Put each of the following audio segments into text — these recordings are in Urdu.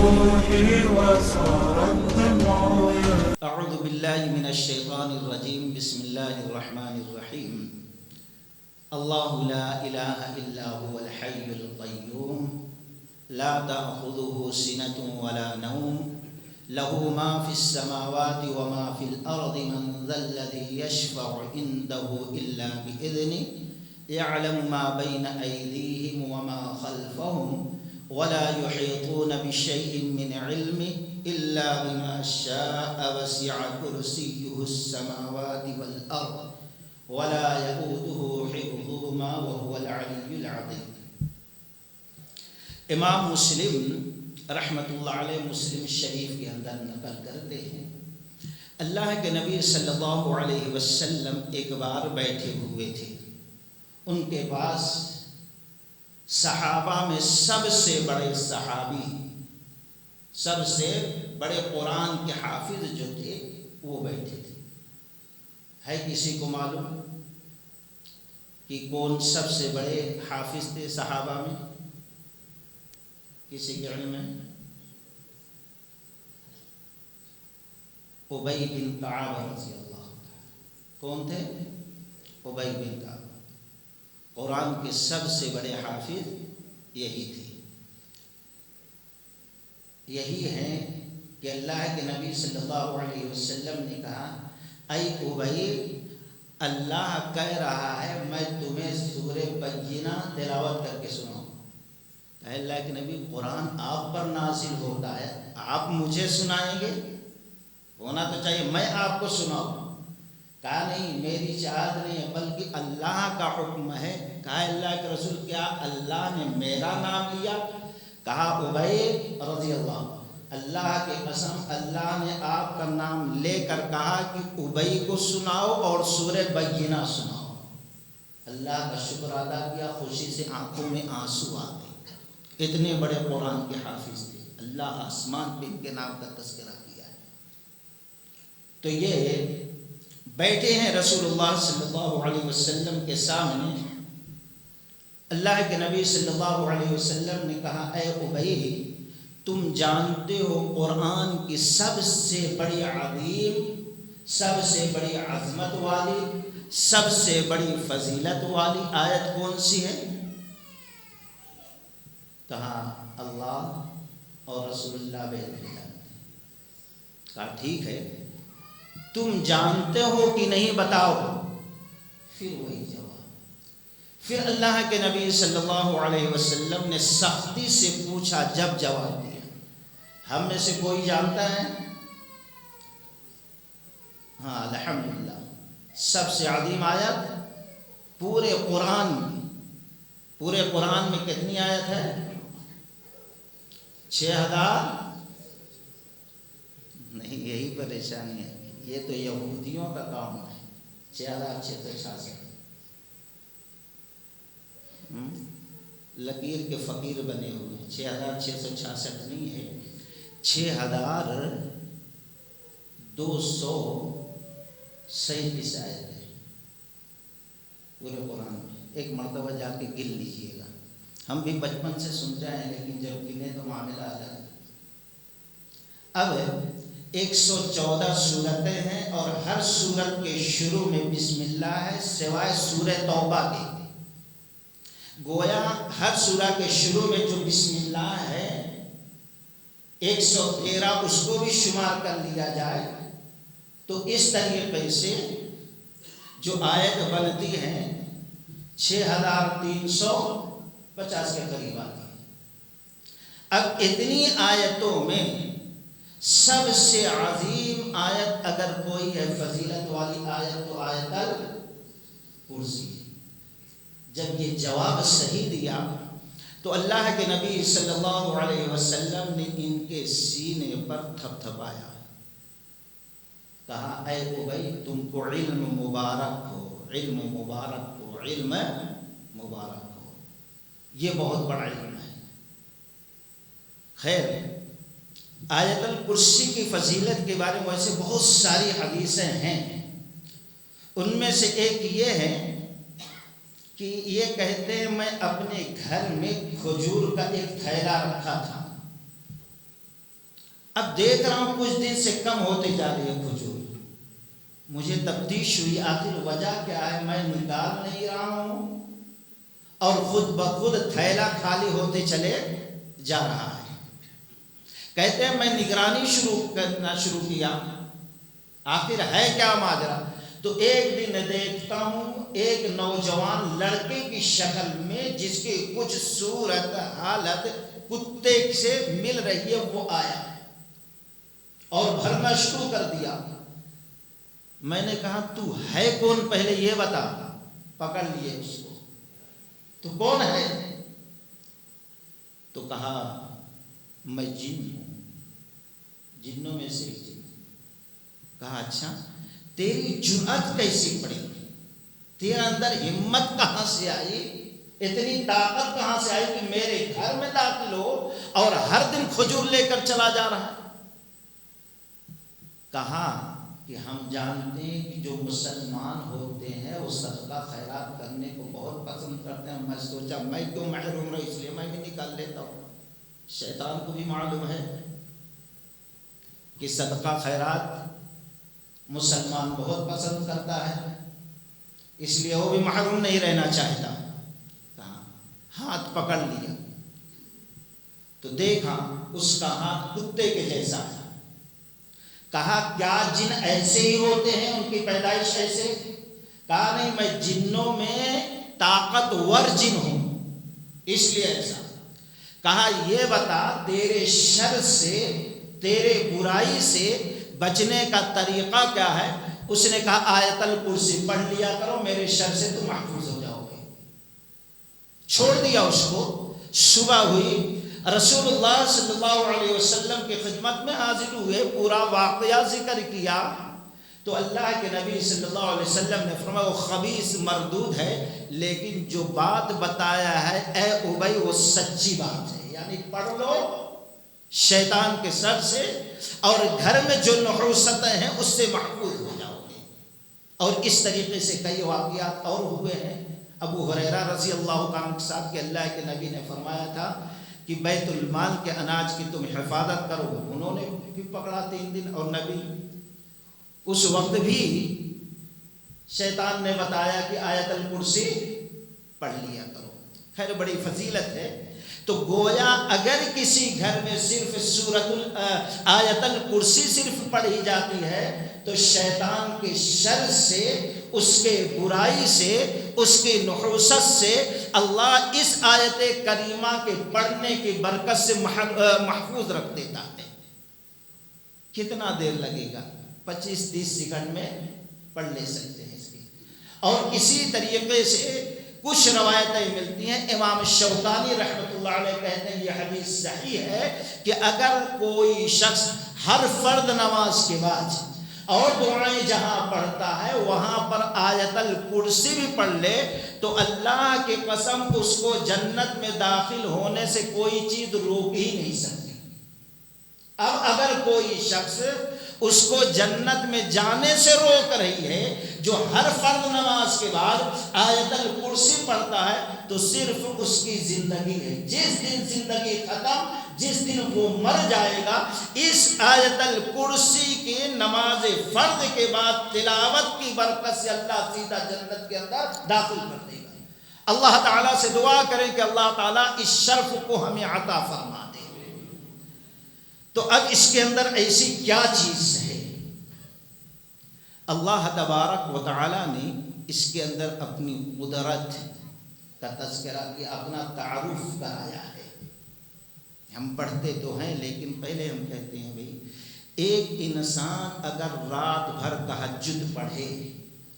روحي وصار الدمع اعوذ باللہ من الشیطان الرجیم بسم اللہ الرحمن الرحیم اللہ لا الہ الا هو الحی القیوم لا تأخذه سنة ولا نوم له ما في السماوات وما في الأرض من ذا الذي يشفع عنده إلا بإذنه يعلم ما بين أيديهم وما خلفهم ولا يحيطون بشيء من علمه إلا بما شاء وسع كرسيه السماوات والأرض ولا يؤوده حفظهما وهو العلي العظيم۔ امام مسلم رحمۃ اللہ علیہ مسلم شریف کے اندر نقل کرتے ہیں، اللہ کے نبی صلی اللہ علیہ وسلم ایک بار بیٹھے ہوئے تھے، ان کے پاس صحابہ میں سب سے بڑے صحابی، سب سے بڑے قرآن کے حافظ جو تھے وہ بیٹھے تھے۔ ہے کسی کو معلوم کہ کون سب سے بڑے حافظ تھے صحابہ میں؟ کسی کے علم میں؟ ابی بن کعب رضی اللہ عنہ۔ کون تھے؟ ابی بن کعب۔ قرآن کے سب سے بڑے حافظ یہی تھے، یہی ہیں کہ اللہ کے نبی صلی اللہ علیہ وسلم نے کہا اے ابی، اللہ کہہ رہا ہے میں تمہیں سورہ بینہ تلاوت کر کے سناؤں۔ کہا اللہ کے نبی قرآن آپ پر نازل ہوتا ہے، آپ مجھے سنائیں گے؟ ہونا تو چاہیے میں آپ کو سناؤں۔ کہا نہیں، میری چاہت نہیں ہے بلکہ اللہ کا حکم ہے۔ کہا اللہ کے رسول کیا اللہ نے میرا نام لیا؟ کہا ابی رضی اللہ عنہ، اللہ کی قسم اللہ نے آپ کا نام لے کر کہا کہ ابی کو سناؤ اور سورہ بینہ سناؤ۔ اللہ کا شکر ادا کیا، خوشی سے آنکھوں میں آنسو آ گئے۔ اتنے بڑے قرآن کے حافظ تھے، اللہ آسمان پہ ان کے نام کا تذکرہ کیا ہے۔ تو یہ بیٹھے ہیں رسول اللہ صلی اللہ علیہ وسلم کے سامنے، اللہ کے نبی صلی اللہ علیہ وسلم نے کہا اے ابی، تم جانتے ہو قرآن کی سب سے بڑی عظیم، سب سے بڑی عظمت والی، سب سے بڑی فضیلت والی آیت کون سی ہے؟ کہا اللہ اور رسول اللہ بہتر جانتے۔ کہا ٹھیک ہے، تم جانتے ہو کہ نہیں بتاؤ۔ پھر وہی جواب، پھر اللہ کے نبی صلی اللہ علیہ وسلم نے سختی سے پوچھا، جب جواب دیا ہم میں سے کوئی جانتا ہے؟ ہاں الحمدللہ، سب سے عظیم آیت پورے قرآن میں کتنی آیت ہے؟ 6000 نہیں، یہی پریشانی ہے، یہ تو یہودیوں کا کام ہے۔ 6666 لکیر کے فقیر بنے ہوئے ہیں، 6666 نہیں ہے، 6237 آیت ہے پورے قرآن میں۔ ایک مرتبہ جا کے گن لیجیے گا، ہم بھی بچپن سے سنتے ہیں لیکن جب گنے تو معاملہ آ جاتا ہے۔ اب 114 صورتیں ہیں اور ہر صورت کے شروع میں بسم اللہ ہے سوائے سورہ توبہ کے۔ گویا ہر سورہ کے شروع میں جو بسم اللہ ہے 113 اس کو بھی شمار کر لیا جائے تو اس طریقے سے جو آیت بنتی ہے 6350 کے قریب آتی ہے۔ اب اتنی آیتوں میں سب سے عظیم آیت اگر کوئی ہے فضیلت والی آیت تو آیت الکرسی ہے۔ جب یہ جواب صحیح دیا تو اللہ کے نبی صلی اللہ علیہ وسلم نے ان کے سینے پر تھپتھپایا، کہا اے ابی تم کو علم مبارک ہو، علم مبارک ہو، علم مبارک ہو، یہ بہت بڑا علم ہے۔ خیر، آیت الکرسی کی فضیلت کے بارے میں ویسے بہت ساری حدیثیں ہیں، ان میں سے ایک یہ ہے کہ یہ کہتے ہیں میں اپنے گھر میں کھجور کا ایک تھیلا رکھا تھا، اب دیکھ رہا ہوں کچھ دن سے کم ہوتے جا رہی ہے کھجور. مجھے تفتیش ہوئی آخر وجہ کیا ہے. میں نکال نہیں رہا ہوں اور خود بخود تھیلا خالی ہوتے چلے جا رہا ہے. کہتے ہیں میں نگرانی کرنا شروع کیا آخر ہے کیا ماجرا. تو ایک دن دیکھتا ہوں ایک نوجوان لڑکے کی شکل میں جس کی کچھ صورت حالت کتے سے مل رہی ہے وہ آیا اور بھرنا شروع کر دیا. میں نے کہا تو ہے کون پہلے یہ بتا. پکڑ لیے اس کو. تو کون ہے؟ تو کہا میں جن ہوں, جنوں میں سے ایک جن. کہا اچھا تیری جرأت کیسی پڑی, تیرے اندر ہمت کہاں سے آئی, اتنی طاقت کہاں سے آئی کہ میرے گھر میں داخل ہو اور ہر دن کھجور لے کر چلا جا رہا ہے. کہا کہ ہم جانتے ہیں کہ جو مسلمان ہوتے ہیں وہ صدقہ خیرات کرنے کو بہت پسند کرتے ہیں. میں سوچا میں کیوں محروم رہا, اس لیے میں بھی نکال لیتا ہوں. شیطان کو بھی معلوم ہے کہ صدقہ خیرات مسلمان بہت پسند کرتا ہے, اس لیے وہ بھی محروم نہیں رہنا چاہتا. کہا ہاتھ پکڑ لیا تو دیکھا اس کا ہاتھ کتے کے جیسا ہے. کہا کیا جن ایسے ہی ہوتے ہیں, ان کی پیدائش ایسے؟ کہا نہیں, میں جنوں میں طاقتور جن ہوں اس لیے ایسا. کہا یہ بتا تیرے شر سے, تیرے برائی سے بچنے کا طریقہ کیا ہے؟ اس نے کہا آیت الکرسی پڑھ لیا کرو, میرے شر سے تم محفوظ ہو جاؤ گے. چھوڑ دیا اس کو. صبح ہوئی, رسول اللہ صلی اللہ علیہ وسلم کی خدمت میں حاضر ہوئے, پورا واقعہ ذکر کیا تو اللہ کے نبی صلی اللہ علیہ وسلم نے فرمایا وہ خبیث مردود ہے, لیکن جو بات بتایا ہے اے ابی وہ سچی بات ہے. یعنی پڑھ لو شیطان کے سر سے اور گھر میں جو نحوستیں ہیں اس سے محفوظ ہو جاؤ گے. اور اس طریقے سے کئی واقعات اور ہوئے ہیں. ابو ہریرہ رضی اللہ عنہ کے ساتھ کہ اللہ کے نبی نے فرمایا تھا کہ بیت المال کے اناج کی تم حفاظت کرو. انہوں نے بھی پکڑا 3 دن اور نبی اس وقت بھی شیطان نے بتایا کہ آیت الکرسی پڑھ لیا کرو. خیر بڑی فضیلت ہے. تو گویا اگر کسی گھر میں صرف آیت الکرسی صرف پڑھی جاتی ہے تو شیطان کے شر سے, اس کے برائی سے, اس کی نحوست سے اللہ اس آیت کریمہ کے پڑھنے کی برکت سے محفوظ رکھ دیتا ہے. کتنا دیر لگے گا؟ 25-30 سیکنڈ میں پڑھ لے سکتے ہیں اس کی. اور اسی طریقے سے کچھ روایتیں ملتی ہیں. امام شوکانی رحمۃ اللہ علیہ کہتے ہیں یہ حدیث صحیح ہے کہ اگر کوئی شخص ہر فرض نماز کے بعد اور دعائیں جہاں پڑھتا ہے وہاں پر آیت الکرسی بھی پڑھ لے تو اللہ کی قسم اس کو جنت میں داخل ہونے سے کوئی چیز روک ہی نہیں سکتی. اب اگر کوئی شخص اس کو جنت میں جانے سے روک رہی ہے جو ہر فرض نماز کے بعد آیت الکرسی پڑھتا ہے تو صرف اس کی زندگی ہے. جس دن زندگی ختم, جس دن وہ مر جائے گا, اس آیت الکرسی کی نماز فرض کے بعد تلاوت کی برکت سے اللہ سیدھا جنت کے اندر داخل کر دے گا. اللہ تعالیٰ سے دعا کریں کہ اللہ تعالیٰ اس شرف کو ہمیں عطا فرما دے. تو اب اس کے اندر ایسی کیا چیز ہے؟ اللہ تبارک و تعالیٰ نے اس کے اندر اپنی قدرت کا تذکرہ کیا, اپنا تعارف کرایا ہے. ہم پڑھتے تو ہیں لیکن پہلے ہم کہتے ہیں بھئی ایک انسان اگر رات بھر تہجد پڑھے,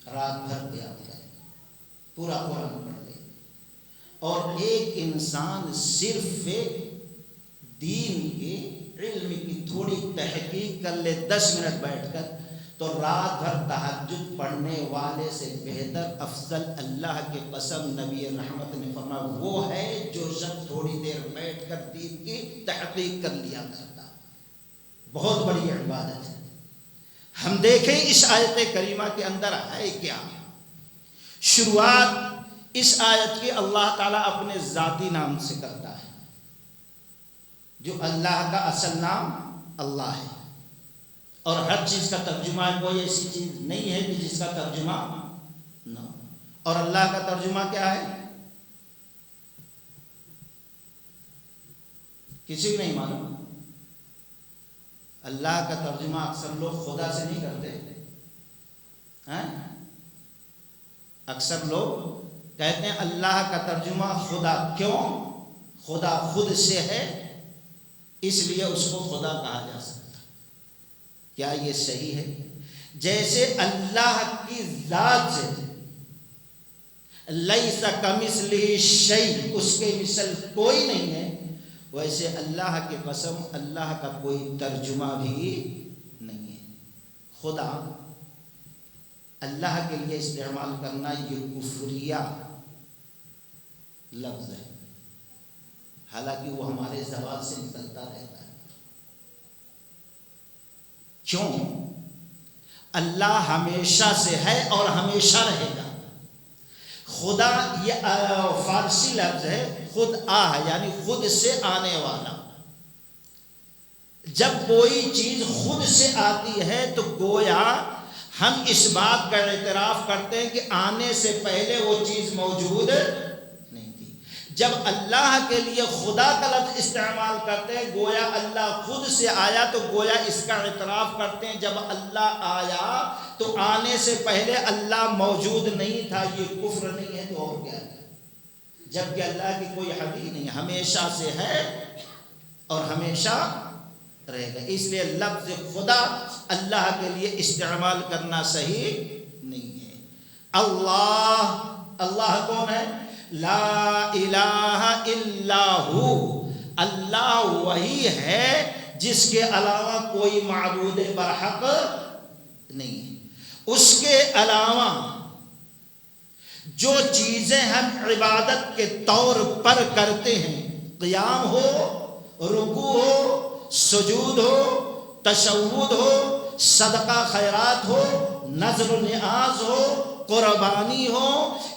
رات بھر قیام کرے, پورا قرآن پڑھ لے, اور ایک انسان صرف دین کے علم کی تھوڑی تحقیق کر لے 10 منٹ بیٹھ کر, تو رات بھر تہجد پڑھنے والے سے بہتر افضل اللہ کی قسم نبی رحمت نے فرمایا وہ ہے جو شخص تھوڑی دیر بیٹھ کر دین کی تحقیق کر لیا کرتا. بہت بڑی عبادت ہے. ہم دیکھیں اس آیت کریمہ کے اندر ہے کیا. شروعات اس آیت کی اللہ تعالیٰ اپنے ذاتی نام سے کرتا ہے, جو اللہ کا اصل نام اللہ ہے، اور ہر چیز کا ترجمہ کوئی ایسی چیز نہیں ہے کہ جس کا ترجمہ نہ ہو۔ اور اللہ کا ترجمہ کیا ہے؟ کسی کو نہیں معلوم۔ اللہ کا ترجمہ اکثر لوگ خدا سے نہیں کرتے ہیں۔ اکثر لوگ کہتے ہیں اللہ کا ترجمہ خدا، کیوں؟ خدا خود سے ہے اس لیے اس کو خدا کہا جا سکتا۔ کیا یہ صحیح ہے؟ جیسے اللہ کی ذات سے لیس کمثلہ شیء، اس کے مثل کوئی نہیں ہے، ویسے اللہ کی قسم اللہ کا کوئی ترجمہ بھی نہیں ہے۔ خدا اللہ کے لیے استعمال کرنا یہ کفریہ لفظ ہے، حالانکہ وہ ہمارے زبان سے نکلتا رہتا ہے۔ کیوں؟ اللہ ہمیشہ سے ہے اور ہمیشہ رہے گا۔ خدا یہ فارسی لفظ ہے، خود ہے یعنی خود سے آنے والا۔ جب کوئی چیز خود سے آتی ہے تو گویا ہم اس بات کا اعتراف کرتے ہیں کہ آنے سے پہلے وہ چیز موجود نہیں تھی۔ جب اللہ کے لیے خدا کا لفظ استعمال کرتے ہیں گویا اللہ خود سے آیا، تو گویا اس کا اعتراف کرتے ہیں جب اللہ آیا تو آنے سے پہلے اللہ موجود نہیں تھا۔ یہ کفر نہیں ہے تو اور کیا ہے؟ جبکہ اللہ کی کوئی حد ہی نہیں، ہمیشہ سے ہے اور ہمیشہ رہے گا۔ اس لیے لفظ خدا اللہ کے لیے استعمال کرنا صحیح نہیں ہے۔ اللہ کون ہے؟ لا الہ الا ہو، اللہ وہی ہے جس کے علاوہ کوئی معبود برحق نہیں ہے۔ اس کے علاوہ جو چیزیں ہم عبادت کے طور پر کرتے ہیں، قیام ہو، رکوع ہو، سجود ہو، تشہد ہو، صدقہ خیرات ہو، نذر و نیاز ہو، قربانی ہو،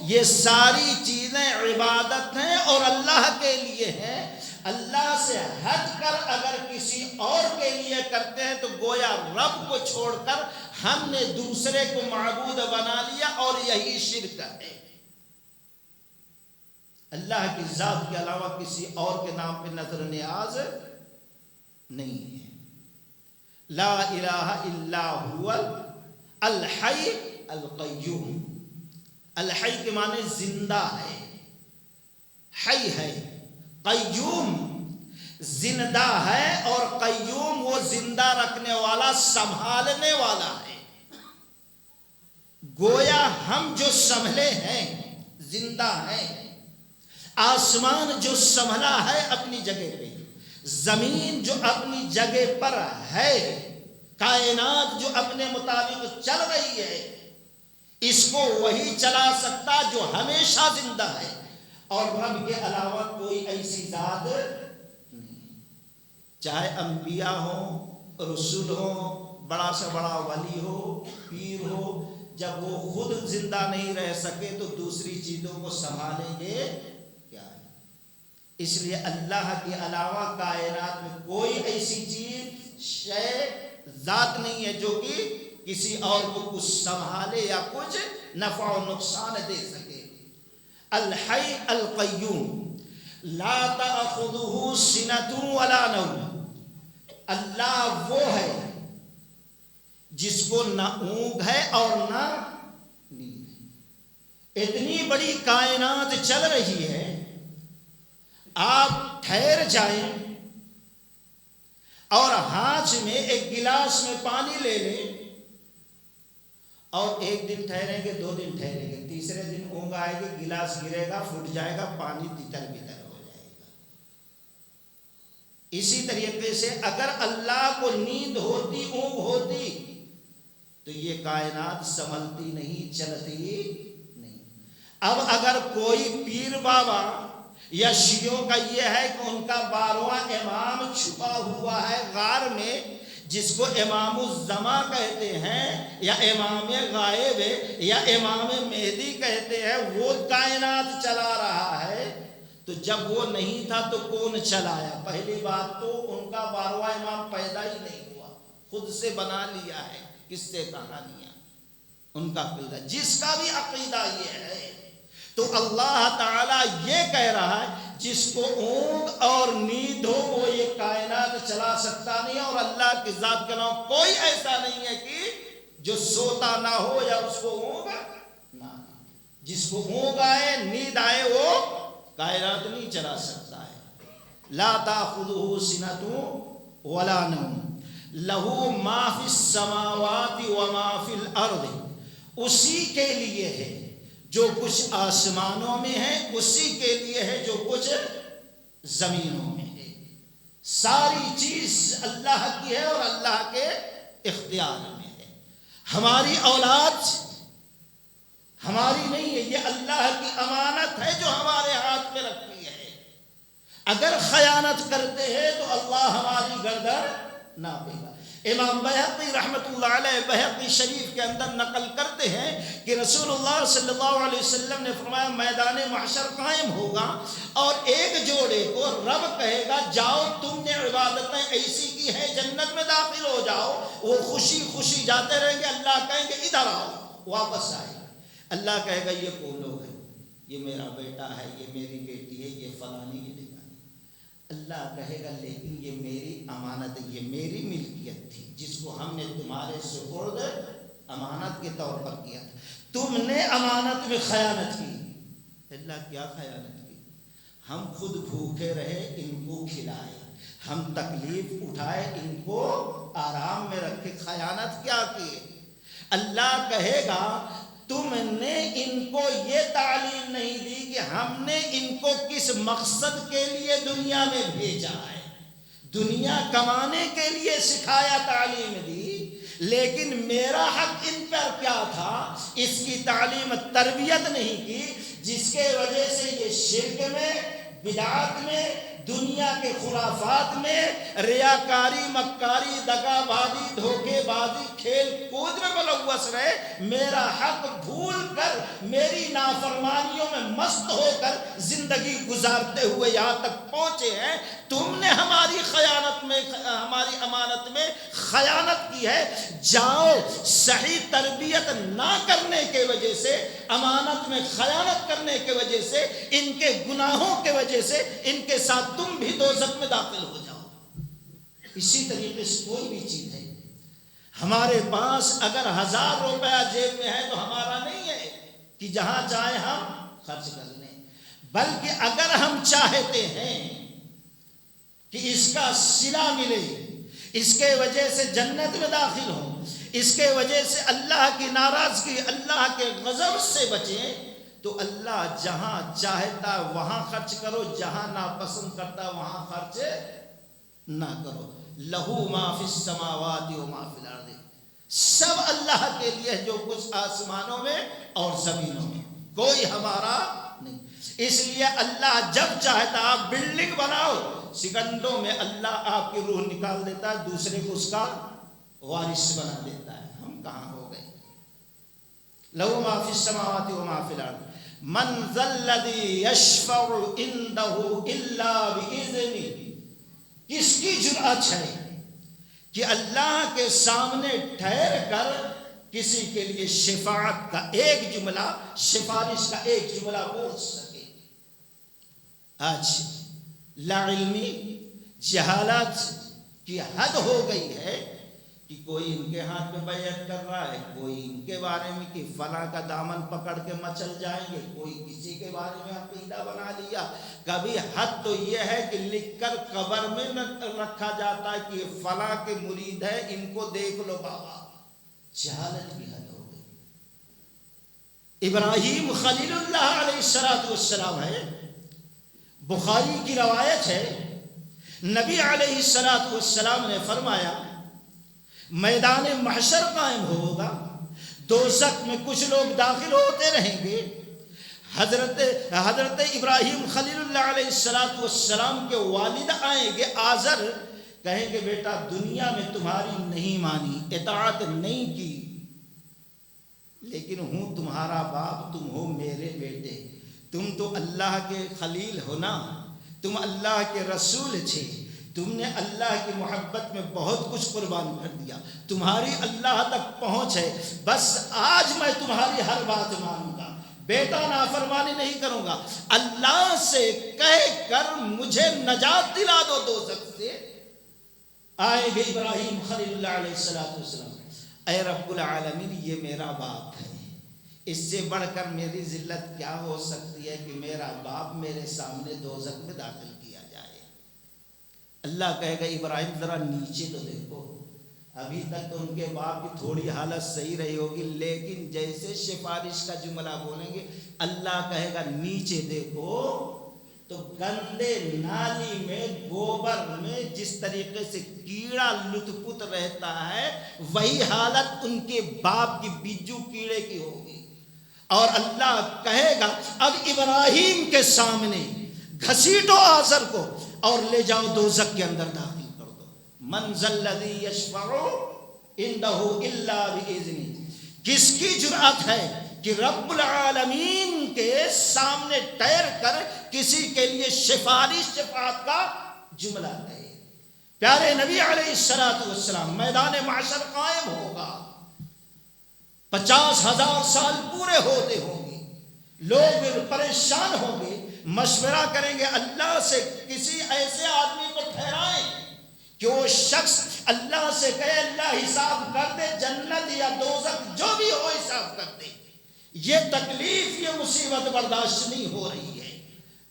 یہ ساری چیزیں عبادت ہیں اور اللہ کے لیے ہیں۔ اللہ سے ہٹ کر اگر کسی اور کے لیے کرتے ہیں تو گویا رب کو چھوڑ کر ہم نے دوسرے کو معبود بنا لیا، اور یہی شرک ہے۔ اللہ کی ذات کے علاوہ کسی اور کے نام پہ نذر و نیاز نہیں ہے۔ لا الہ الا هو الحی القیوم۔ الحی کے معنی زندہ ہے، حی ہے، قیوم زندہ ہے، اور قیوم وہ زندہ رکھنے والا، سنبھالنے والا ہے۔ گویا ہم جو سنبھلے ہیں، زندہ ہیں، آسمان جو سنبھلا ہے اپنی جگہ پہ، زمین جو اپنی جگہ پر ہے، کائنات جو اپنے مطابق چل رہی ہے، اس کو وہی چلا سکتا جو ہمیشہ زندہ ہے، اور رب کے علاوہ کوئی ایسی ذات نہیں۔ چاہے انبیاء ہوں، رسول ہوں، بڑا سے بڑا ولی ہو، پیر ہو، جب وہ خود زندہ نہیں رہ سکے تو دوسری چیزوں کو سنبھالیں گے کیا ہے؟ اس لیے اللہ کے علاوہ کائنات میں کوئی ایسی چیز، شے، ذات نہیں ہے جو کہ کسی اور کو کچھ سنبھالے یا کچھ نفع و نقصان دے سکے۔ الحی القیوم لا تأخذہ سنۃ ولا نوم۔ اللہ وہ ہے جس کو نہ اونگ ہے اور نہ نیند۔ اتنی بڑی کائنات چل رہی ہے، آپ ٹھہر جائیں اور ہاتھ میں ایک گلاس میں پانی لے لیں، اور ایک دن ٹھہریں گے، 2 دن ٹھہریں گے، تیسرے دن اونگ آئے گی، گلاس گرے گا، پھٹ جائے گا، پانی تتر بتر ہو جائے گا۔ اسی طریقے سے اگر اللہ کو نیند ہوتی، اونگ ہوتی، تو یہ کائنات سنبھلتی نہیں، چلتی نہیں۔ اب اگر کوئی پیر بابا یا شیعوں کا یہ ہے کہ ان کا 12واں امام چھپا ہوا ہے غار میں، جس کو امام الزما کہتے ہیں، یا امام غائب یا امام مہدی کہتے ہیں، وہ کائنات چلا رہا ہے، تو جب وہ نہیں تھا تو کون چلایا؟ پہلی بات تو ان کا 12واں امام پیدا ہی نہیں خود سے بنا لیا ہے قصے کہانیاں ان کا عقیدہ، جس کا بھی عقیدہ یہ ہے تو اللہ تعالیٰ یہ کہہ رہا ہے جس کو اونگ اور نیند ہو وہ یہ کائنات چلا سکتا نہیں، اور اللہ کی ذات کے علاوہ کوئی ایسا نہیں ہے کہ جو سوتا نہ ہو یا اس کو اونگ نہ آئے۔ جس کو اونگ آئے نیند آئے وہ کائنات نہیں چلا سکتا ہے۔ لا تاخذہ سنۃ ولا نوم لہ ما فی السماوات وما فی الارض، اسی کے لیے ہے جو کچھ آسمانوں میں ہے، اسی کے لیے ہے جو کچھ زمینوں میں ہے، ساری چیز اللہ کی ہے اور اللہ کے اختیار میں ہے۔ ہماری اولاد ہماری نہیں ہے، یہ اللہ کی امانت ہے جو ہمارے ہاتھ میں رکھی ہے، اگر خیانت کرتے ہیں تو اللہ ہماری گردن ناپے گا۔ امام بہقی رحمۃ اللہ علیہ بہقی شریف کے اندر نقل کرتے ہیں کہ رسول اللہ صلی اللہ علیہ وسلم نے فرمایا میدان محشر قائم ہوگا اور ایک جوڑے کو رب کہے گا جاؤ تم نے عبادتیں ایسی کی ہے جنت میں داخل ہو جاؤ، وہ خوشی خوشی جاتے رہیں گے، اللہ کہیں گے ادھر آؤ، واپس آئے گا، اللہ کہے گا یہ کون لوگ ہیں، یہ میرا بیٹا ہے، یہ میری بیٹی ہے، یہ فلانی یہ ٹھکانی۔ اللہ کہے گا لیکن یہ میری امانت ہے، یہ میری ملکیت تھی جس کو ہم نے تمہارے سپرد امانت کے طور پر کیا تھا، تم نے امانت میں خیانت کی۔ اللہ کیا خیانت کی؟ ہم خود بھوکے رہے ان کو کھلائے، ہم تکلیف اٹھائے ان کو آرام میں رکھے، خیانت کیا کی؟ اللہ کہے گا تم نے ان کو یہ تعلیم نہیں دی کہ ہم نے ان کو کس مقصد کے لیے دنیا میں بھیجا ہے، دنیا کمانے کے لیے سکھایا، تعلیم دی، لیکن میرا حق ان پر کیا تھا، اس کی تعلیم تربیت نہیں کی، جس کے وجہ سے یہ شرک میں، بدعات میں، دنیا کے خرافات میں، ریاکاری، مکاری، دغا بازی، دھوکے بازی، کھیل کود میں ملوث رہے، میرا حق بھول کر میری نافرمانیوں میں مست ہو کر زندگی گزارتے ہوئے یہاں تک پہنچے ہیں۔ تم نے ہماری خیانت میں، ہماری امانت میں خیانت کی ہے، جاؤ صحیح تربیت نہ کرنے کے وجہ سے، امانت میں خیانت کرنے کے وجہ سے، ان کے گناہوں کے وجہ سے ان کے ساتھ تم بھی دوزخ میں داخل ہو جاؤ۔ اسی طریقے سے کوئی بھی چیز ہے، ہمارے پاس اگر 1000 روپیہ جیب میں ہے تو ہمارا نہیں ہے کہ جہاں چاہے ہم خرچ کر لیں، بلکہ اگر ہم چاہتے ہیں کہ اس کا صلہ ملے، اس کے وجہ سے جنت میں داخل ہو، اس کے وجہ سے اللہ کی ناراضگی، اللہ کے غضب سے بچیں، تو اللہ جہاں چاہتا وہاں خرچ کرو، جہاں ناپسند کرتا وہاں خرچ نہ کرو۔ لہو ما فی السماوات و ما فی الارض، سب اللہ کے لیے جو کچھ آسمانوں میں اور زمینوں میں، کوئی ہمارا نہیں۔ اس لیے اللہ جب چاہتا آپ بلڈنگ بناؤ، سیکنڈوں میں اللہ آپ کی روح نکال دیتا ہے، دوسرے کو اس کا وارث بنا دیتا ہے۔ ہم کہاں ہو گئے؟ لہو ما فی السماوات و ما فی الارض من ذا الذی یشفع عنده الا باذنہ، کس کی جرأت ہے کہ اللہ کے سامنے ٹھہر کر کسی کے لیے شفاعت کا ایک جملہ، سفارش کا ایک جملہ بول سکے؟ آج لا علمی، جہالت کی حد ہو گئی ہے کہ کوئی ان کے ہاتھ میں بیعت کر رہا ہے، کوئی ان کے بارے میں کہ فلاں کا دامن پکڑ کے مچل جائیں گے، کوئی کسی کے بارے میں عقیدہ بنا لیا۔ کبھی حد تو یہ ہے کہ لکھ کر قبر میں رکھا جاتا ہے کہ فلاں کے مرید ہے، ان کو دیکھ لو بابا۔ جہالت کی حد ہو گئی۔ ابراہیم خلیل اللہ علیہ السلام ہے، بخاری کی روایت ہے، نبی علیہ السلام نے فرمایا میدان محشر قائم ہوگا، دوزخ میں کچھ لوگ داخل ہوتے رہیں گے، حضرت ابراہیم خلیل اللہ علیہ السلام کے والد آئیں گے، آزر کہیں گے بیٹا دنیا میں تمہاری نہیں مانی، اطاعت نہیں کی، لیکن ہوں تمہارا باپ، تم ہو میرے بیٹے، تم تو اللہ کے خلیل ہو نا، تم اللہ کے رسول تھے، تم نے اللہ کی محبت میں بہت کچھ قربان کر دیا، تمہاری اللہ تک پہنچ ہے، بس آج میں تمہاری ہر بات مانوں گا، بیٹا نافرمانی نہیں کروں گا، اللہ سے کہہ کر مجھے نجات دلا دو دوزخ سے۔ آئے گے ابراہیم خلیل اللہ علیہ السلام، اے رب العالمین یہ میرا باپ ہے، اس سے بڑھ کر میری ذلت کیا ہو سکتی ہے کہ میرا باپ میرے سامنے دوزخ میں داخل کیا جائے۔ اللہ کہے گا ابراہیم ذرا نیچے تو دیکھو، ابھی تک تو ان کے باپ کی تھوڑی حالت صحیح رہی ہوگی، لیکن جیسے سفارش کا جملہ بولیں گے اللہ کہے گا نیچے دیکھو تو گندے نالی میں گوبر میں جس طریقے سے کیڑا لت پت رہتا ہے وہی حالت ان کے باپ کی بجو کیڑے کی ہوگی۔ اور اللہ کہے گا اب ابراہیم کے سامنے گھسیٹو آزر کو اور لے جاؤ دوزخ کے اندر داخل کر دو۔ من ذا الذی یشفع عندہ الا باذنہ، کس کی جرأت ہے کہ رب العالمین کے سامنے ٹھہر کر کسی کے لیے سفارش شفاعت کا جملہ کہے۔ پیارے نبی علیہ السلام میدان محشر قائم ہوگا، 50,000 سال پورے ہوتے ہوں گے، لوگ پریشان ہوں گے، مشورہ کریں گے اللہ سے کسی ایسے آدمی کو ٹھہرائیں کہ وہ شخص اللہ سے کہے اللہ حساب کر دے، جنت یا دوزخ جو بھی ہو حساب کر دے، یہ تکلیف یہ مصیبت برداشت نہیں ہو رہی ہے۔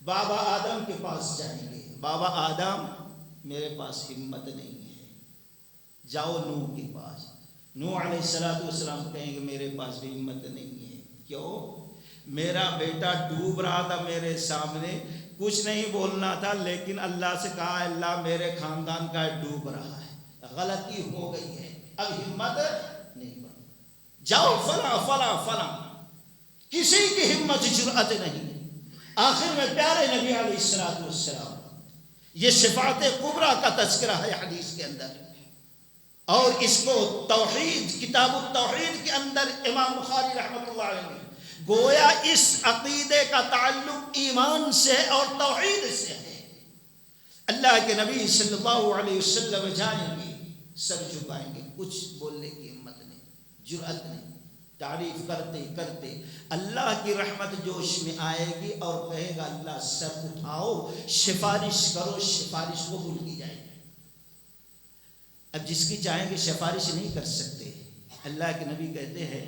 بابا آدم کے پاس جائیں گے، بابا آدم میرے پاس ہمت نہیں ہے، جاؤ نوح کے پاس، نوح علیہ السلام کہیں گے میرے پاس بھی ہمت نہیں ہے، کیوں؟ میرا بیٹا ڈوب رہا تھا میرے سامنے، کچھ نہیں بولنا تھا لیکن اللہ سے کہا اللہ میرے خاندان کا ڈوب رہا ہے، غلطی ہو گئی ہے، اب ہمت نہیں پڑ، جاؤ فلاں فلاں فلاں، کسی کی ہمت جرأت نہیں۔ آخر میں پیارے نبی علیہ السلام یہ شفاعت کبریٰ کا تذکرہ ہے حدیث کے اندر، اور اس کو توحید کتاب التوحید کے اندر امام بخاری رحمۃ اللہ علیہ نے گویا اس عقیدے کا تعلق ایمان سے اور توحید سے ہے۔ اللہ کے نبی صلی اللہ علیہ وسلم جائیں گے، سر جھکائیں گے، کچھ بولنے کی ہمت نہیں، جرأت نہیں، تعریف کرتے کرتے اللہ کی رحمت جوش میں آئے گی اور کہے گا اللہ سر اٹھاؤ، سفارش کرو، سفارش قبول کی جائے گی۔ اب جس کی چاہیں گے سفارش نہیں کر سکتے، اللہ کے نبی کہتے ہیں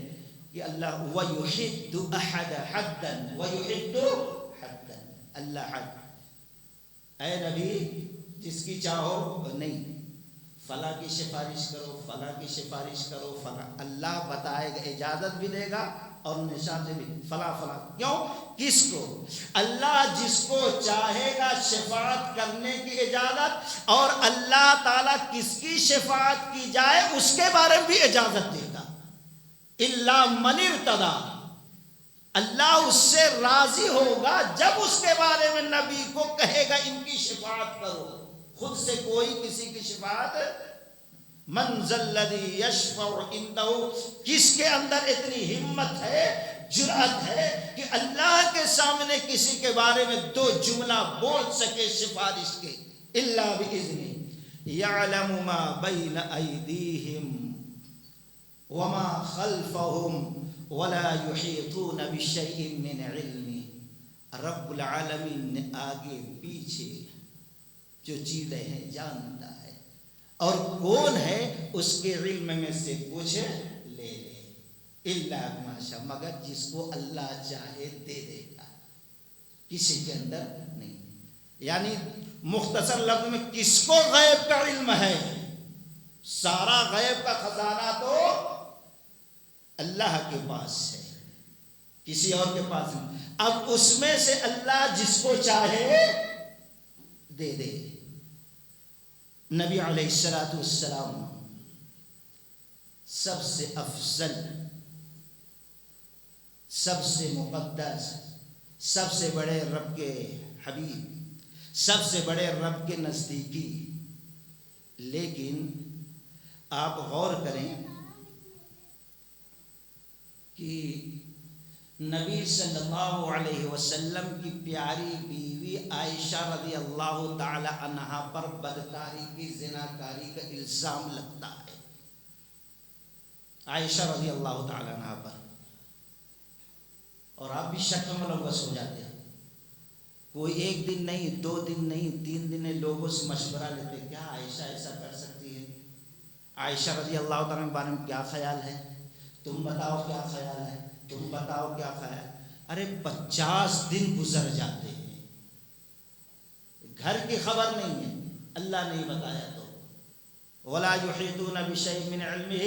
کہ اللہ وَيُحِدُّ أَحَدَ حَدًّا وَيُحِدُّ حَدًّا، اللہ حد، اے نبی جس کی چاہو نہیں، فلاں کی سفارش کرو، فلاں کی سفارش کرو، فلاں، اللہ بتائے گا، اجازت بھی دے گا اور نشان سے بھی فلاں فلاں، کیوں؟ کس کو؟ اللہ جس کو چاہے گا شفاعت کرنے کی اجازت، اور اللہ تعالیٰ کس کی شفاعت کی جائے اس کے بارے میں بھی اجازت دے گا۔ الا من ارتضی، اللہ اس سے راضی ہوگا جب اس کے بارے میں نبی کو کہے گا ان کی شفاعت کرو، خود سے کوئی کسی کی شفاعت۔ من ذا الذی یشفع عندہ، کس کے اندر اتنی ہمت ہے، جرأت ہے کہ اللہ کے سامنے کسی کے بارے میں دو جملہ بول سکے سفارش کے، الا باذنہ، یعلم ما بین ایدیہم وما خلفهم ولا يحيطون بشيء من علمه، رب العالمین نے آگے پیچھے جو چیزیں ہیں جانتا ہے، اور کون ہے اس کے علم میں سے کچھ لے لے، الا ما شاء، مگر جس کو اللہ چاہے دے دے گا، کسی کے اندر نہیں۔ یعنی مختصر لفظ میں کس کو غیب کا علم ہے؟ سارا غیب کا خزانہ تو اللہ کے پاس ہے، کسی اور کے پاس نہیں۔ اب اس میں سے اللہ جس کو چاہے دے دے۔ نبی علیہ السلام سب سے افضل، سب سے مقدس، سب سے بڑے رب کے حبیب، سب سے بڑے رب کے نزدیکی، لیکن آپ غور کریں کہ نبی صلی اللہ علیہ وسلم کی پیاری بیوی عائشہ رضی اللہ تعالی عنہا پر بدکاری کی زناکاری کا الزام لگتا ہے، عائشہ رضی اللہ تعالی عنہا پر، اور آپ بھی شک میں ملوث ہو جاتے ہیں۔ کوئی ایک دن نہیں، 2 دن نہیں، 3 دن لوگوں سے مشورہ لیتے، کیا عائشہ ایسا کر سکتی ہے؟ عائشہ رضی اللہ تعالیٰ کے بارے میں کیا خیال ہے؟ تم بتاؤ کیا خیال ہے، تم بتاؤ کیا خیال۔ ارے 50 دن گزر جاتے ہیں، گھر کی خبر نہیں ہے، اللہ نہیں بتایا تو۔ وَلَا يُحِيطُونَ بِشَيْءٍ مِّنْ عِلْمِهِ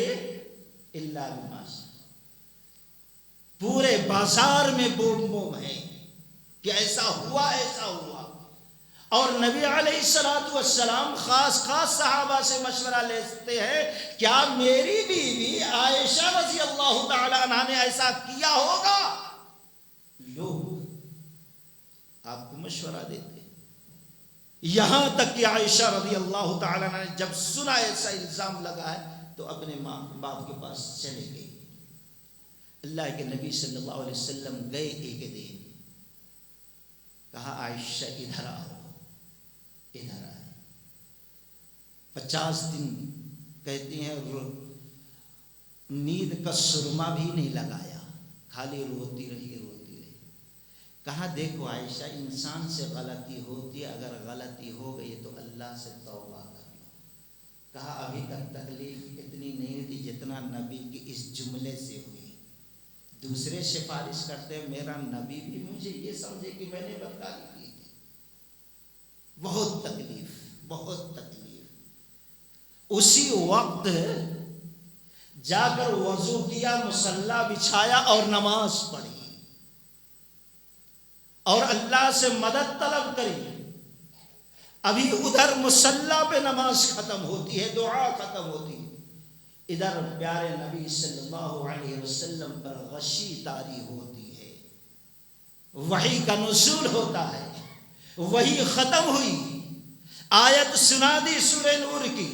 إِلَّا بِمَا شَاءَ۔ پورے بازار میں بوم بوم ہے کہ ایسا ہوا ایسا ہوا، اور نبی علیہ الصلوۃ والسلام خاص صحابہ سے مشورہ لیتے ہیں، کیا میری بیوی عائشہ رضی اللہ تعالی عنہا نے ایسا کیا ہوگا؟ لوگ آپ کو مشورہ دیتے، یہاں تک کہ عائشہ رضی اللہ تعالی عنہا نے جب سنا ایسا الزام لگا ہے تو اپنے ماں باپ کے پاس چلے گئی۔ اللہ کے نبی صلی اللہ علیہ وسلم گئے ایک دن، کہا عائشہ ادھر آؤ، ادھر آئے۔ 50 دن کہتی ہیں نیند کا سرما بھی نہیں لگایا، خالی روتی رہی روتی رہی۔ کہا دیکھو عائشہ، انسان سے غلطی ہوتی ہے، اگر غلطی ہو گئی تو اللہ سے توبہ کر لو۔ کہا ابھی تک تکلیف اتنی نہیں ہوتی جتنا نبی کی اس جملے سے ہوئی۔ دوسرے سفارش کرتے ہیں، میرا نبی بھی مجھے یہ سمجھے کہ میں نے بدکاری کی تھی۔ بہت تکلیف، بہت تکلیف۔ اسی وقت جا کر وضو کیا، مصلی بچھایا اور نماز پڑھی اور اللہ سے مدد طلب کری۔ ابھی ادھر مصلی پہ نماز ختم ہوتی ہے، دعا ختم ہوتی ہے، ادھر پیارے نبی صلی اللہ علیہ وسلم پر غشی طاری ہوتی ہے، وحی کا نزول ہوتا ہے، وحی ختم ہوئی، آیت سنا دی سورہ نور کی،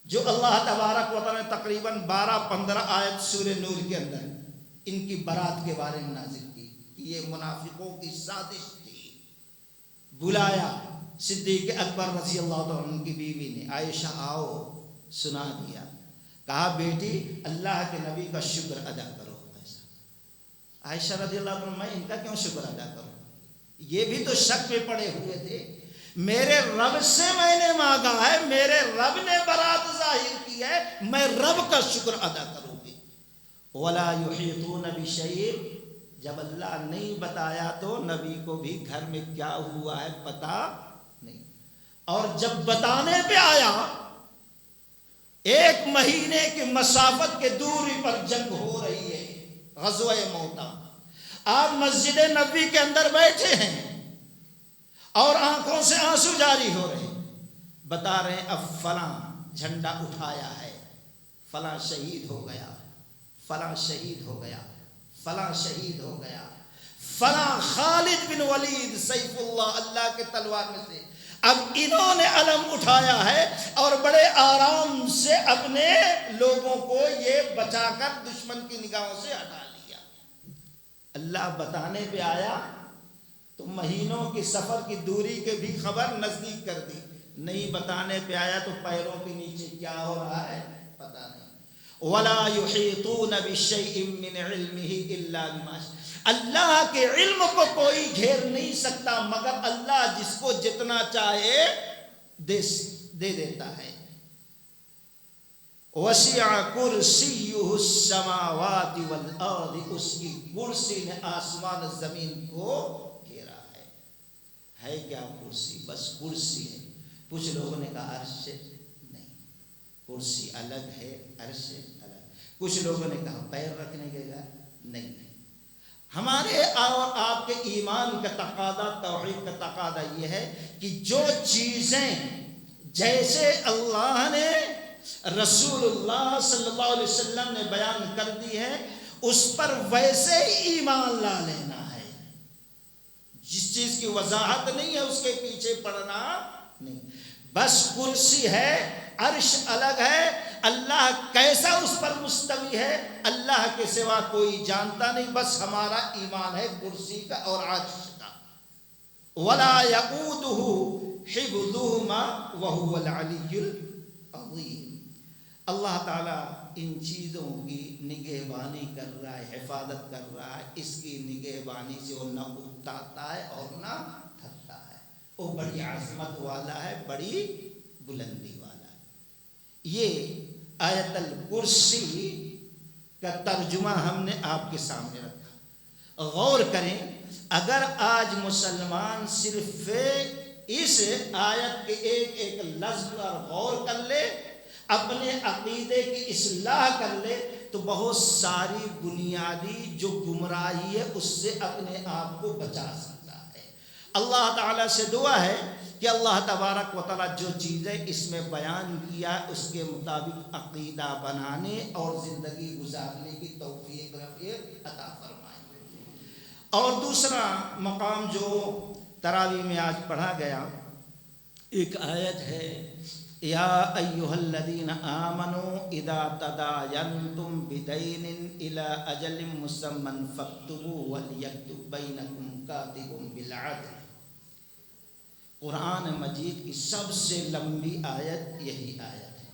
جو اللہ تبارک و تعالی نے تقریباً 12-15 آیت سورہ نور کے اندر ان کی برات کے بارے میں نازل کی کہ یہ منافقوں کی سازش تھی۔ بلایا صدیق اکبر رضی اللہ عنہ کی بیوی نے، عائشہ آؤ، سنا دیا۔ کہا بیٹی اللہ کے نبی کا شکر ادا کرو۔ عائشہ رضی اللہ عنہ، میں ان کا کیوں شکر ادا کروں؟ یہ بھی تو شک میں پڑے ہوئے تھے، میرے رب سے میں نے مانگا ہے، میرے رب نے برات ظاہر کی ہے، میں رب کا شکر ادا کروں گی۔ وَلَا يُحِيطُونَ بِشَيْءٍ، جب اللہ نہیں بتایا تو نبی کو بھی گھر میں کیا ہوا ہے پتا نہیں، اور جب بتانے پہ آیا 1 مہینے کی مسافت کے دوری پر جنگ ہو رہی ہے، غزوہ موتا، آپ مسجد نبوی کے اندر بیٹھے ہیں اور آنکھوں سے آنسو جاری ہو رہے ہیں، بتا رہے ہیں اب فلاں جھنڈا اٹھایا ہے، فلاں شہید ہو گیا، فلاں شہید ہو گیا، فلاں شہید ہو گیا، فلاں خالد بن ولید سیف اللہ کے تلوار میں سے۔ اب انہوں نے علم اٹھایا ہے اور بڑے آرام سے اپنے لوگوں کو یہ بچا کر دشمن کی نگاہوں سے ہٹا لیا۔ اللہ بتانے پہ آیا تو مہینوں کی سفر کی دوری کے بھی خبر نزدیک کر دی، نہیں بتانے پہ آیا تو پیروں کے نیچے کیا ہو رہا ہے پتہ نہیں۔ وَلَا يُحِيطُونَ بِشَيْءٍ مِّنْ عِلْمِهِ إِلَّا بِمَا شَاءَ۔ اللہ کے علم کو کوئی گھیر نہیں سکتا مگر اللہ جس کو جتنا چاہے دے دیتا ہے۔ وَسِعَ كُرْسِيُّهُ السَّمَاوَاتِ وَالْأَرْضِ، اس کی کرسی نے آسمان زمین کو گھیرا ہے کیا کرسی؟ بس کرسی ہے۔ کچھ لوگوں نے کہا عرش نہیں، کرسی الگ ہے، عرش الگ۔ کچھ لوگوں نے کہا پیر رکھنے کے گا، نہیں۔ ہمارے اور آپ کے ایمان کا تقاضا، توحید کا تقاضا یہ ہے کہ جو چیزیں جیسے اللہ نے، رسول اللہ صلی اللہ علیہ وسلم نے بیان کر دی ہے، اس پر ویسے ہی ایمان لا لینا ہے۔ جس چیز کی وضاحت نہیں ہے اس کے پیچھے پڑنا نہیں۔ بس کرسی ہے، عرش الگ ہے، اللہ کیسا اس پر مستوی ہے اللہ کے سوا کوئی جانتا نہیں، بس ہمارا ایمان ہے کرسی کا اور عرش کا۔ ولا یؤودہ حفظہما وہو العلی العظیم۔ اللہ تعالیٰ ان چیزوں کی نگہبانی کر رہا ہے، حفاظت کر رہا ہے، اس کی نگہبانی سے وہ نہ اکتاتا ہے اور نہ تھکتا ہے، وہ بڑی عظمت والا ہے، بڑی بلندی والا ہے۔ یہ آیت الکرسی کا ترجمہ ہم نے آپ کے سامنے رکھا۔ غور کریں، اگر آج مسلمان صرف اس آیت کے ایک ایک لفظ پر غور کر لے، اپنے عقیدے کی اصلاح کر لے، تو بہت ساری بنیادی جو گمراہی ہے اس سے اپنے آپ کو بچا سکتا ہے۔ اللہ تعالیٰ سے دعا ہے کہ اللہ تبارک و تعالیٰ جو چیزیں اس میں بیان کیا اس کے مطابق عقیدہ بنانے اور زندگی گزارنے کی توفیق عطا فرمائے۔ اور دوسرا مقام جو تراویح میں آج پڑھا گیا، ایک آیت ہے، یا ایھا الذین آمنوا اذا تداینتم بدین الی اجل مسمی فاکتبوا ولیکتب بینکم کاتب بالعدل۔ قرآن مجید کی سب سے لمبی آیت یہی آیت ہے،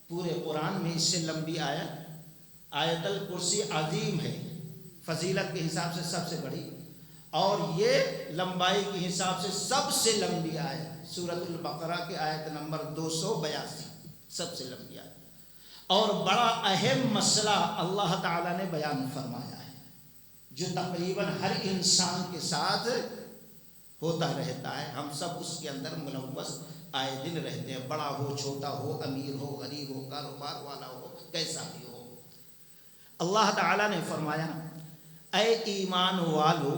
پورے قرآن میں اس سے لمبی آیت الکرسی عظیم ہے، فضیلت کے حساب سے سب سے بڑی، اور یہ لمبائی کے حساب سے سب سے لمبی آیت سورۃ البقرہ کی آیت نمبر 282، سب سے لمبی آیت، اور بڑا اہم مسئلہ اللہ تعالیٰ نے بیان فرمایا ہے جو تقریباً ہر انسان کے ساتھ ہوتا رہتا ہے، ہم سب اس کے اندر ملوث آئے دن رہتے ہیں، بڑا ہو چھوٹا ہو، امیر ہو غریب ہو، کاروبار والا ہو، کیسا بھی ہو۔ اللہ تعالیٰ نے فرمایا، اے ایمان والو،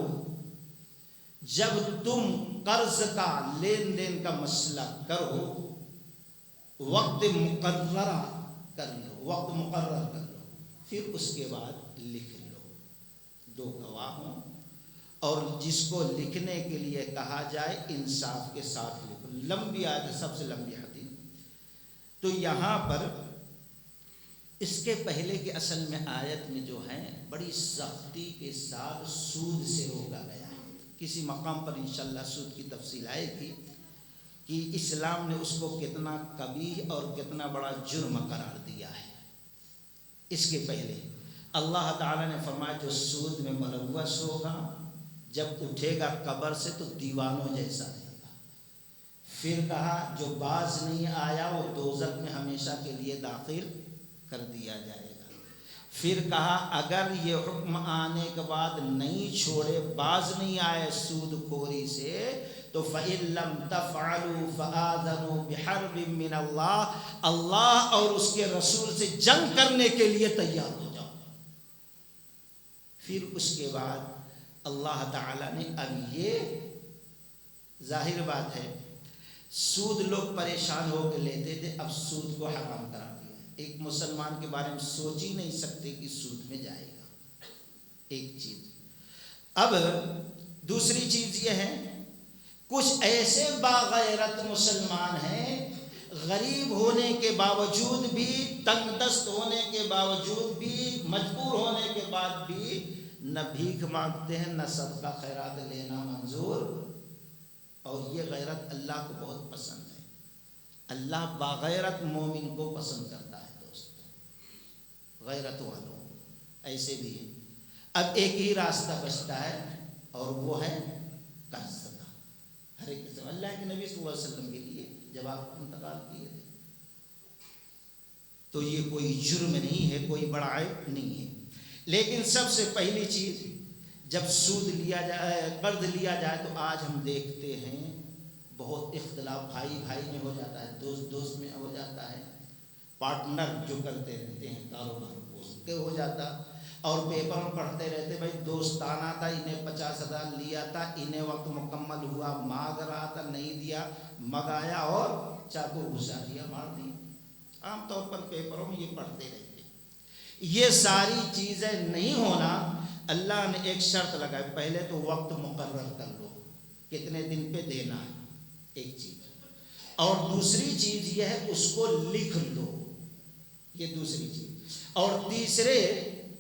جب تم قرض کا لین دین کا مسئلہ کرو، وقت مقرر کر لو، پھر اس کے بعد لکھ لو، دو گواہ ہوں، اور جس کو لکھنے کے لیے کہا جائے انصاف کے ساتھ لکھو۔ لمبی آیت، سب سے لمبی حدیث۔ تو یہاں پر اس کے پہلے کے اصل میں آیت میں جو ہے بڑی سختی کے ساتھ سود سے روکا گیا ہے۔ کسی مقام پر انشاءاللہ سود کی تفصیل آئے گی کہ اسلام نے اس کو کتنا قبیح اور کتنا بڑا جرم قرار دیا ہے۔ اس کے پہلے اللہ تعالیٰ نے فرمایا جو سود میں ملوث ہوگا جب اٹھے گا قبر سے تو دیوانوں جیسا رہے گا۔ پھر کہا جو باز نہیں آیا وہ دوزخ میں ہمیشہ کے لیے داخل کر دیا جائے گا۔ پھر کہا اگر یہ حکم آنے کے بعد نہیں چھوڑے، باز نہیں آئے سود خوری سے، تو فَإِن لَّمْ تَفْعَلُوا فَآذَنُوا بِحَرْبٍ مِّنَ اللَّهِ، اللہ اور اس کے رسول سے جنگ کرنے کے لیے تیار ہو جاؤ۔ پھر اس کے بعد اللہ تعالیٰ نے اب یہ ظاہر بات ہے سود لوگ پریشان ہو کے لیتے تھے، اب سود کو حرام کرا دیا۔ ایک مسلمان کے بارے میں سوچ ہی نہیں سکتے کہ سود میں جائے گا، ایک چیز۔ اب دوسری چیز یہ ہے کچھ ایسے باغیرت مسلمان ہیں، غریب ہونے کے باوجود بھی، تنگ دست ہونے کے باوجود بھی، مجبور ہونے کے بعد بھی نہ بھیک مانگتے ہیں، نہ صدقہ خیرات لینا منظور، اور یہ غیرت اللہ کو بہت پسند ہے۔ اللہ باغیرت مومن کو پسند کرتا ہے۔ دوستو غیرت والوں ایسے بھی ہیں۔ اب ایک ہی راستہ بچتا ہے اور وہ ہے قرض کا۔ ہر ایک قسم اللہ کے نبی صلی اللہ علیہ وسلم کے لیے جب آپ انتقال کیے تھے تو یہ کوئی جرم نہیں ہے، کوئی بڑا عیب نہیں ہے۔ لیکن سب سے پہلی چیز جب سود لیا جائے، قرض لیا جائے، تو آج ہم دیکھتے ہیں بہت اختلاف بھائی بھائی میں ہو جاتا ہے، دوست دوست میں ہو جاتا ہے، پارٹنر جو کرتے رہتے ہیں کاروبار اس کے ہو جاتا، اور پیپر میں پڑھتے رہتے بھائی دوستانہ تھا، انہیں 50,000 لیا تھا، انہیں وقت مکمل ہوا مانگ رہا تھا نہیں دیا، مگایا اور چاقو گھسا دیا، مار دیا۔ عام طور پر پیپروں میں یہ پڑھتے رہتے۔ یہ ساری چیزیں نہیں ہونا، اللہ نے ایک شرط لگائی، پہلے تو وقت مقرر کر لو کتنے دن پہ دینا ہے، ایک چیز، اور دوسری چیز یہ ہے اس کو لکھ لو۔ یہ دوسری چیز. اور تیسرے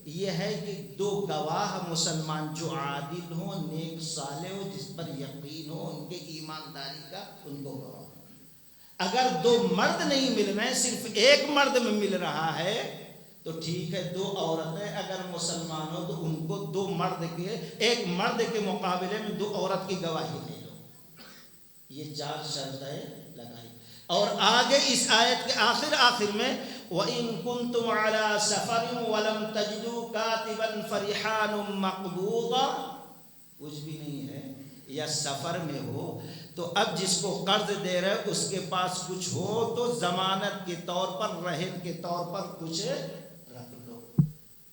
یہ ہے کہ دو گواہ مسلمان جو عادل ہوں، نیک صالح ہو، جس پر یقین ہو ان کے ایمانداری کا، ان کو گواہ. اگر دو مرد نہیں مل رہے، صرف ایک مرد میں مل رہا ہے تو ٹھیک ہے. دو عورتیں اگر مسلمان ہو تو ان کو دو مرد کے، ایک مرد کے مقابلے میں دو عورت کی گواہی لے لو. یہ 4 شرطیں لگائی. اور آگے اس آیت کے آخر میں وَإِن كُنتُمْ عَلَى سَفَرٍ وَلَمْ تَجِدُوا كَاتِبًا فَرِحَانٌ مَقْبُوضًا، کچھ بھی نہیں ہے یا سفر میں ہو تو اب جس کو قرض دے رہے اس کے پاس کچھ ہو تو ضمانت کے طور پر، رہن کے طور پر کچھ رکھ لو.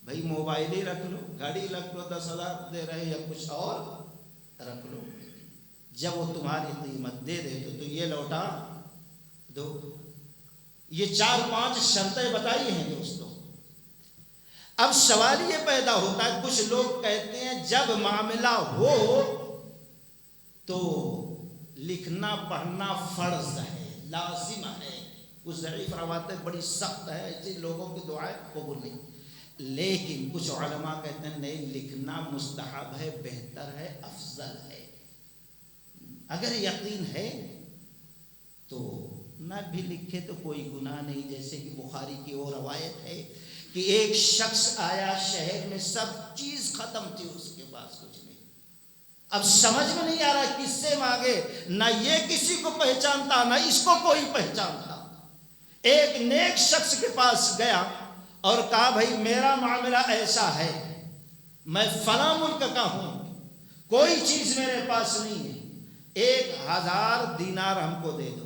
بھائی موبائل ہی رکھ لو، گاڑی رکھ لو، 10,000 دے رہے یا کچھ اور رکھ لو. جب وہ تمہاری قیمت دے دے تو یہ لوٹا دو. یہ 4-5 شرطیں بتائی ہیں دوستوں. اب سوال یہ پیدا ہوتا ہے، کچھ لوگ کہتے ہیں جب معاملہ ہو تو لکھنا پڑھنا فرض ہے، لازم ہے. کچھ ضعیف روایتیں بڑی سخت ہے، ایسے لوگوں کی دعائیں قبول نہیں. لیکن کچھ علماء کہتے ہیں نہیں، لکھنا مستحب ہے، بہتر ہے، افضل ہے. اگر یقین ہے تو نہ بھی لکھے تو کوئی گناہ نہیں. جیسے کہ بخاری کی وہ روایت ہے کہ ایک شخص آیا شہر میں، سب چیز ختم تھی، اس کے پاس کچھ نہیں. اب سمجھ میں نہیں آ رہا کس سے مانگے، نہ یہ کسی کو پہچانتا نہ اس کو کوئی پہچانتا. ایک نیک شخص کے پاس گیا اور کہا بھائی میرا معاملہ ایسا ہے، میں فلاں ملک کا ہوں، کوئی چیز میرے پاس نہیں ہے، 1,000 دینار ہم کو دے دو.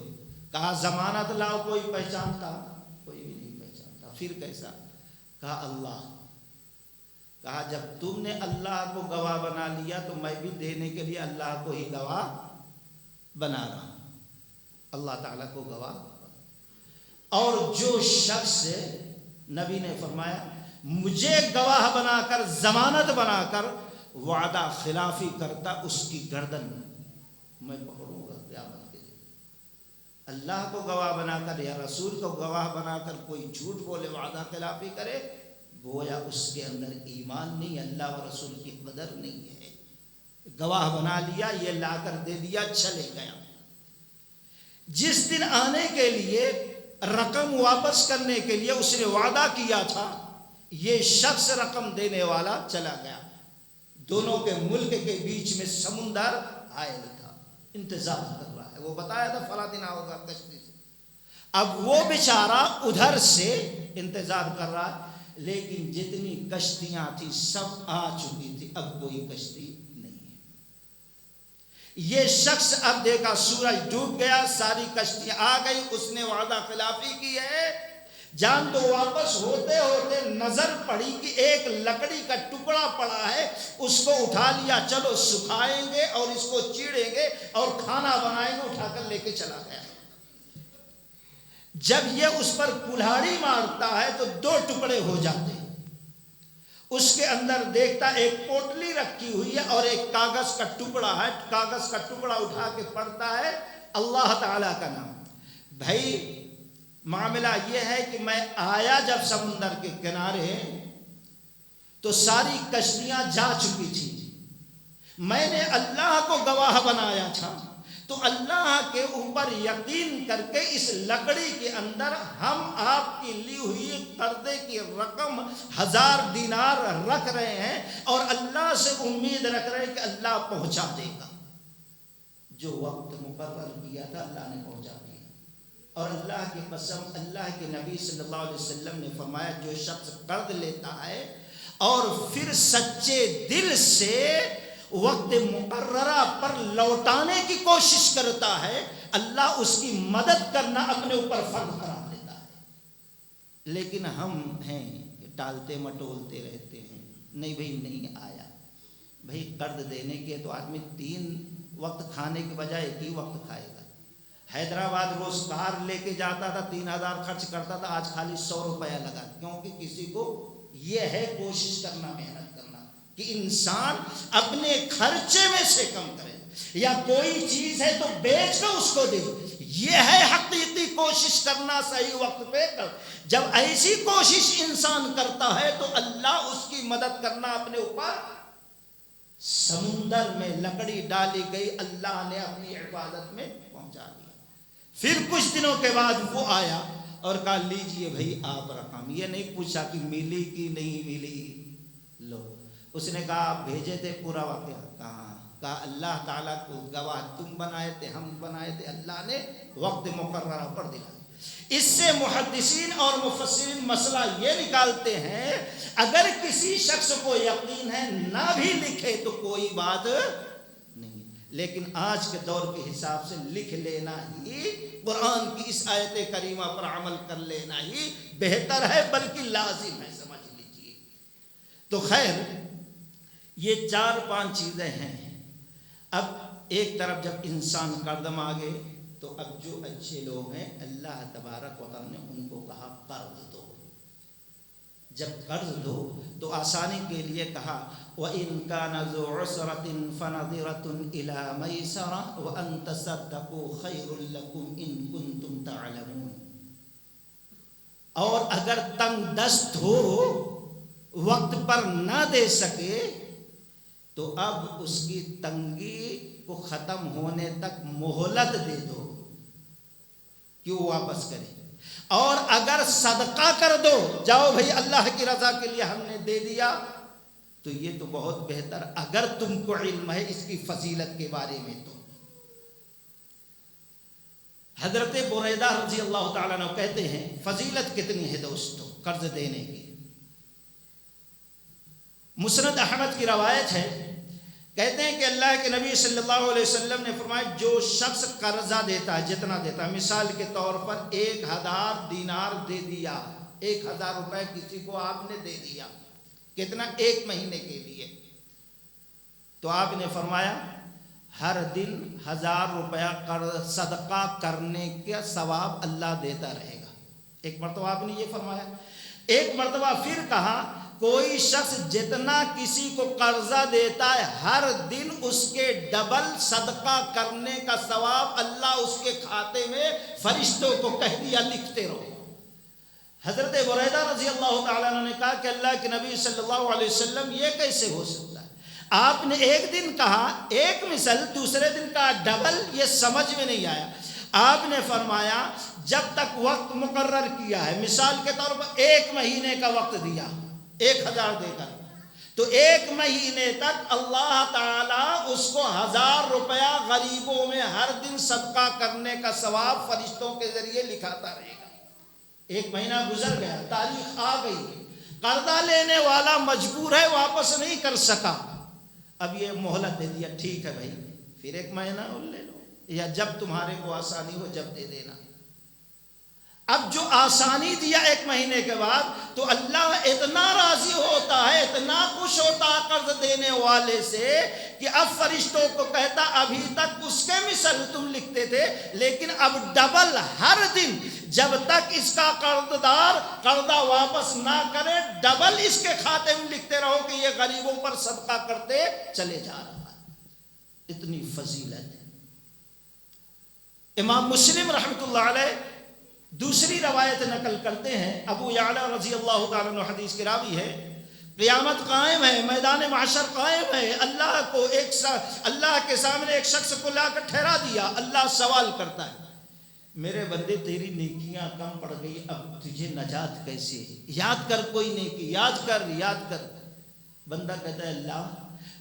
کہا ضمانت لاؤ، کوئی پہچانتا؟ کوئی بھی نہیں پہچانتا. پھر کیسا؟ کہا اللہ. کہا جب تم نے اللہ کو گواہ بنا لیا تو میں بھی دینے کے لیے اللہ کو ہی گواہ بنا رہا ہوں. اللہ تعالیٰ کو گواہ. اور جو شخص، نبی نے فرمایا مجھے گواہ بنا کر، ضمانت بنا کر وعدہ خلافی کرتا، اس کی گردن میں پکڑوں گا قیامت کے دن. اللہ کو گواہ بنا کر یا رسول کو گواہ بنا کر کوئی جھوٹ بولے، وعدہ خلافی کرے، گویا اس کے اندر ایمان نہیں، اللہ و رسول کی قدر نہیں ہے. گواہ بنا لیا، یہ لا کر دے دیا، چلے گیا. جس دن آنے کے لیے، رقم واپس کرنے کے لیے اس نے وعدہ کیا تھا، یہ شخص رقم دینے والا چلا گیا. دونوں کے ملک کے بیچ میں سمندر حائل تھا، انتظار کر رہا ہے. وہ بتایا تھا فلاں دن ہوگا کشتی سے. اب وہ بیچارہ ادھر سے انتظار کر رہا ہے، لیکن جتنی کشتیاں تھیں سب آ چکی تھی، اب کوئی کشتی نہیں ہے. یہ شخص اب دیکھا سورج ڈوب گیا، ساری کشتیاں آ گئی، اس نے وعدہ خلافی کی ہے. جان تو واپس ہوتے ہوتے نظر پڑی کہ ایک لکڑی کا ٹکڑا پڑا ہے، اس کو اٹھا لیا، چلو سکھائیں گے اور اس کو چیڑیں گے اور کھانا بنائیں گے. اٹھا کر لے کے چلا گیا. جب یہ اس پر کلہاڑی مارتا ہے تو 2 ٹکڑے ہو جاتے ہیں. اس کے اندر دیکھتا ایک پوٹلی رکھی ہوئی ہے اور ایک کاغذ کا ٹکڑا ہے. کاغذ کا ٹکڑا اٹھا کے پڑھتا ہے اللہ تعالیٰ کا نام. بھائی معاملہ یہ ہے کہ میں آیا جب سمندر کے کنارے تو ساری کشتیاں جا چکی تھی. میں نے اللہ کو گواہ بنایا تھا تو اللہ کے اوپر یقین کر کے اس لکڑی کے اندر ہم آپ کی لی ہوئی قرضے کی رقم 1,000 دینار رکھ رہے ہیں اور اللہ سے امید رکھ رہے ہیں کہ اللہ پہنچا دے گا. جو وقت مقرر کیا تھا اللہ نے پہنچا دیا. اور اللہ کی قسم، اللہ کے نبی صلی اللہ علیہ وسلم نے فرمایا جو شخص قرض لیتا ہے اور پھر سچے دل سے وقت مقررہ پر لوٹانے کی کوشش کرتا ہے، اللہ اس کی مدد کرنا اپنے اوپر فرض قرار دیتا ہے. لیکن ہم ہیں کہ ٹالتے مٹولتے رہتے ہیں، نہیں بھائی نہیں آیا. بھائی قرض دینے کے تو آدمی 3 وقت کھانے کے بجائے 1 ہی وقت کھائے گا. حیدرآباد روز کار لے کے جاتا تھا، 3,000 خرچ کرتا تھا، آج خالی 100 روپیہ لگا. کیونکہ کسی کو یہ ہے کوشش کرنا، محنت کرنا کہ انسان اپنے خرچے میں سے کم کرے، یا کوئی چیز ہے تو بیچ کر اس کو دے. یہ ہے حقیقت جتنی کوشش کرنا صحیح وقت پہ کر. جب ایسی کوشش انسان کرتا ہے تو اللہ اس کی مدد کرنا اپنے اوپر. سمندر میں لکڑی ڈالی گئی, اللہ نے اپنی حفاظت میں پہنچا دیا. پھر کچھ دنوں کے بعد وہ آیا اور کہا لیجئے بھائی آپ رقم. یہ نہیں پوچھا کہ ملی کہ نہیں ملی. لو, اس نے کہا آپ بھیجے تھے پورا واقعہ. کہا اللہ تعالیٰ کو گواہ تم بنائے تھے, ہم بنائے تھے, اللہ نے وقت مقررہ پر دلا. اس سے محدثین اور مفسرین مسئلہ یہ نکالتے ہیں اگر کسی شخص کو یقین ہے نہ بھی لکھے تو کوئی بات نہیں, لیکن آج کے دور کے حساب سے لکھ لینا ہی, قرآن کی اس آیت کریمہ پر عمل کر لینا ہی بہتر ہے, بلکہ لازم ہے, سمجھ لیجیے. تو خیر یہ 4-5 چیزیں ہیں. اب ایک طرف جب انسان قرض مانگے تو اب جو اچھے لوگ ہیں اللہ تبارک و تعالی نے ان کو کہا قرض دو. جب قرض دو تو آسانی کے لیے کہا وَإِن كَانَ ذُو عُسْرَةٍ فَنَظِرَةٌ إِلَى مَيْسَرَةٍ وَأَن تَصَدَّقُوا خَيْرٌ لَكُمْ إِن كُنتُمْ تَعْلَمُونَ. اور اگر تنگ دست ہو, وقت پر نہ دے سکے تو اب اس کی تنگی کو ختم ہونے تک مہلت دے دو, کیوں واپس کرے. اور اگر صدقہ کر دو, جاؤ بھائی اللہ کی رضا کے لیے ہم نے دے دیا, تو یہ تو بہت بہتر, اگر تم کو علم ہے اس کی فضیلت کے بارے میں. تو حضرت بریدہ رضی اللہ تعالیٰ عنہ کہتے ہیں فضیلت کتنی ہے دوستو قرض دینے کی. مسند احمد کی روایت ہے, کہتے ہیں کہ اللہ کے نبی صلی اللہ علیہ وسلم نے فرمایا جو شخص قرضہ دیتا ہے, جتنا دیتا ہے, مثال کے طور پر 1000 دینار دے دیا, 1000 روپے کسی کو آپ نے دے دیا, کتنا, 1 مہینے کے لیے, تو آپ نے فرمایا ہر دن 1000 روپیہ صدقہ کرنے کا ثواب اللہ دیتا رہے گا. ایک مرتبہ آپ نے یہ فرمایا. ایک مرتبہ پھر کہا کوئی شخص جتنا کسی کو قرضہ دیتا ہے ہر دن اس کے ڈبل صدقہ کرنے کا ثواب اللہ اس کے کھاتے میں فرشتوں کو کہہ دیا لکھتے رہو. حضرت بریدہ رضی اللہ تعالیٰ عنہ نے کہا کہ اللہ کے نبی صلی اللہ علیہ وسلم یہ کیسے ہو سکتا ہے, آپ نے ایک دن کہا ایک مثل, دوسرے دن کہا ڈبل, یہ سمجھ میں نہیں آیا. آپ نے فرمایا جب تک وقت مقرر کیا ہے, مثال کے طور پر 1 مہینے کا وقت دیا 1000 دے کر, تو 1 مہینے تک اللہ تعالیٰ اس کو 1000 روپیہ غریبوں میں ہر دن صدقہ کرنے کا ثواب فرشتوں کے ذریعے لکھاتا رہے گا. 1 مہینہ گزر گیا, تاریخ آ گئی, قرضہ لینے والا مجبور ہے, واپس نہیں کر سکا, اب یہ مہلت دے دیا, ٹھیک ہے بھائی پھر 1 مہینہ اور لے لو, یا جب تمہارے کو آسانی ہو جب دے دینا. اب جو آسانی دیا 1 مہینے کے بعد, تو اللہ اتنا راضی ہوتا ہے, اتنا خوش ہوتا ہے قرض دینے والے سے کہ اب فرشتوں کو کہتا ابھی تک اس کے مثل تم لکھتے تھے, لیکن اب ڈبل ہر دن, جب تک اس کا قرضدار قرضہ واپس نہ کرے ڈبل اس کے کھاتے میں لکھتے رہو کہ یہ غریبوں پر صدقہ کرتے چلے جا رہا ہے. اتنی فضیلت. امام مسلم رحمۃ اللہ علیہ دوسری روایت نقل کرتے ہیں, ابو یعلا رضی اللہ تعالیٰ عنہ حدیث کے راوی ہے, قیامت قائم ہے, میدان محشر قائم ہے, اللہ کے سامنے ایک شخص کو لا کر ٹھہرا دیا, اللہ سوال کرتا ہے میرے بندے تیری نیکیاں کم پڑ گئی, اب تجھے نجات کیسے, یاد کر کوئی نیکی, یاد کر. بندہ کہتا ہے اللہ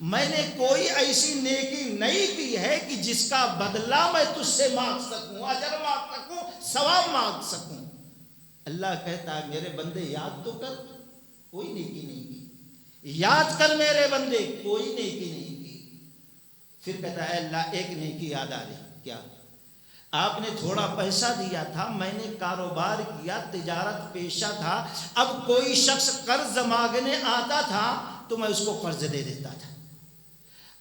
میں نے کوئی ایسی نیکی نہیں کی ہے کہ جس کا بدلہ میں تجھ سے مانگ سکوں, اجر مانگ سکوں, ثواب مانگ سکوں. اللہ کہتا ہے میرے بندے یاد تو کر, کوئی نیکی نہیں کی, یاد کر میرے بندے, کوئی نیکی نہیں کی. پھر کہتا ہے اللہ ایک نیکی یاد آ رہی, کیا, آپ نے تھوڑا پیسہ دیا تھا, میں نے کاروبار کیا, تجارت پیشہ تھا, اب کوئی شخص قرض مانگنے آتا تھا تو میں اس کو قرض دے دیتا تھا,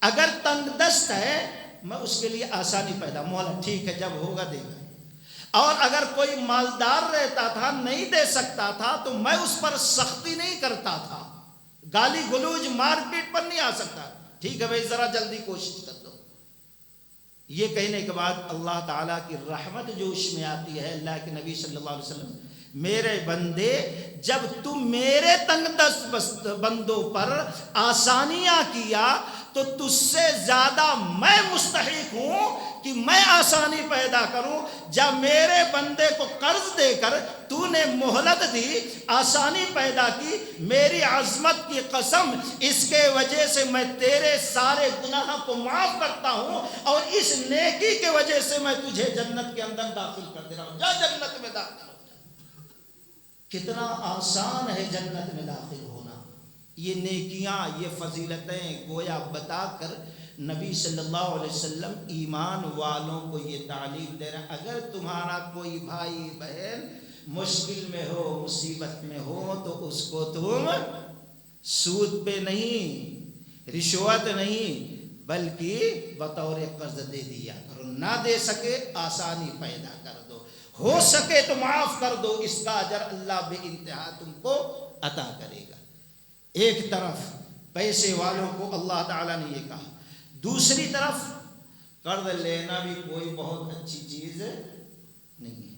اگر تنگ دست ہے میں اس کے لیے آسانی پیدا, مولا ٹھیک ہے جب ہوگا دے گا. اور اگر کوئی مالدار رہتا تھا نہیں دے سکتا تھا تو میں اس پر سختی نہیں کرتا تھا, گالی گلوج مار پیٹ پر نہیں آ سکتا, ٹھیک ہے بھائی ذرا جلدی کوشش کر دو. یہ کہنے کے بعد اللہ تعالیٰ کی رحمت جوش میں آتی ہے. اللہ کے نبی صلی اللہ علیہ وسلم میرے بندے جب تم میرے تنگ دست بندوں پر آسانیاں کیا تو تجھ سے زیادہ میں مستحق ہوں کہ میں آسانی پیدا کروں. جب میرے بندے کو قرض دے کر تو نے مہلت دی, آسانی پیدا کی, میری عظمت کی قسم اس کے وجہ سے میں تیرے سارے گناہ کو معاف کرتا ہوں اور اس نیکی کے وجہ سے میں تجھے جنت کے اندر داخل کر دے رہا ہوں. جا جنت میں داخل ہو. کتنا آسان ہے جنت میں داخل ہونا. یہ نیکیاں, یہ فضیلتیں گویا بتا کر نبی صلی اللہ علیہ وسلم ایمان والوں کو یہ تعلیم دے رہے ہیں. اگر تمہارا کوئی بھائی بہن مشکل میں ہو, مصیبت میں ہو, تو اس کو تم سود پہ نہیں, رشوت نہیں, بلکہ بطور قرض دے دیا کرو. نہ دے سکے آسانی پیدا کر دو, ہو سکے تو معاف کر دو. اس کا اجر اللہ بے انتہا تم کو عطا کرے گا. ایک طرف پیسے والوں کو اللہ تعالیٰ نے یہ کہا, دوسری طرف قرض لینا بھی کوئی بہت اچھی چیز نہیں ہے.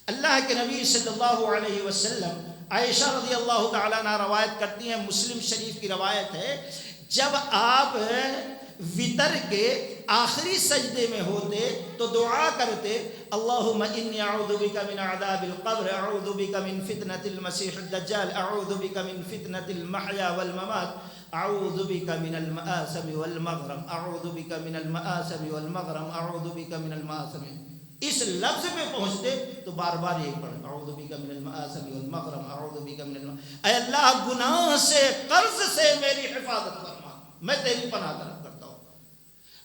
اللہ کے نبی صلی اللہ علیہ وسلم, عائشہ رضی اللہ تعالیٰ عنہ روایت کرتی ہیں, مسلم شریف کی روایت ہے, جب آپ وطر کے آخری سجدے میں ہوتے تو دعا کرتے, اللہم انی اعوذ بک من عذاب القبر, اعوذ بک من فتنة المسیح الدجال, اعوذ بک من فتنة المحیا والممات, اعوذ بک من المآثم والمغرم, اعوذ بک من المآثم والمغرم, اعوذ بک من المآثم. اس لفظ پہ پہنچتے تو بار بار یہی پڑھ, اعوذ بک من المآثم والمغرم, اعوذ بک من المغرم. اے اللہ گناہ سے, قرض سے میری حفاظت فرما, میں تیری پناہ طلب کرتا ہوں.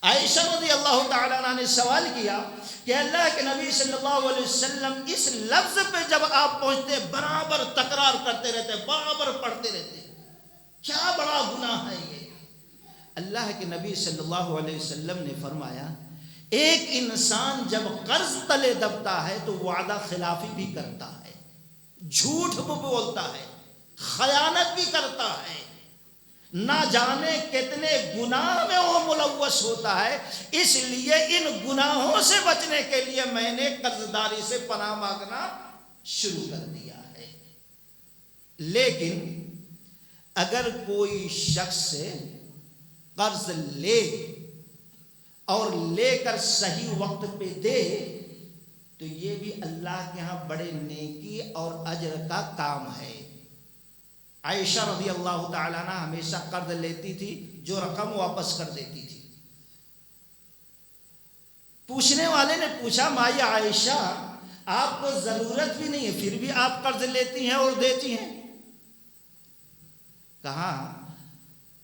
عائشہ رضی اللہ تعالیٰ عنہ نے سوال کیا کہ اللہ کے نبی صلی اللہ علیہ وسلم اس لفظ پہ جب آپ پہنچتے برابر تکرار کرتے رہتے, برابر پڑھتے رہتے, کیا بڑا گناہ ہے یہ. اللہ کے نبی صلی اللہ علیہ وسلم نے فرمایا, ایک انسان جب قرض تلے دبتا ہے تو وعدہ خلافی بھی کرتا ہے, جھوٹ بھی بولتا ہے, خیانت بھی کرتا ہے, نہ جانے کتنے گناہ میں وہ ملوث ہوتا ہے. اس لیے ان گناہوں سے بچنے کے لیے میں نے قرضداری سے پناہ مانگنا شروع کر دیا ہے. لیکن اگر کوئی شخص قرض لے اور لے کر صحیح وقت پہ دے تو یہ بھی اللہ کے ہاں بڑے نیکی اور اجر کا کام ہے. عائشہ رضی اللہ تعالیٰ عنہ ہمیشہ قرض لیتی تھی, جو رقم واپس کر دیتی تھی. پوچھنے والے نے پوچھا, مائی عائشہ آپ کو ضرورت بھی نہیں ہے پھر بھی آپ قرض لیتی ہیں اور دیتی ہیں؟ کہا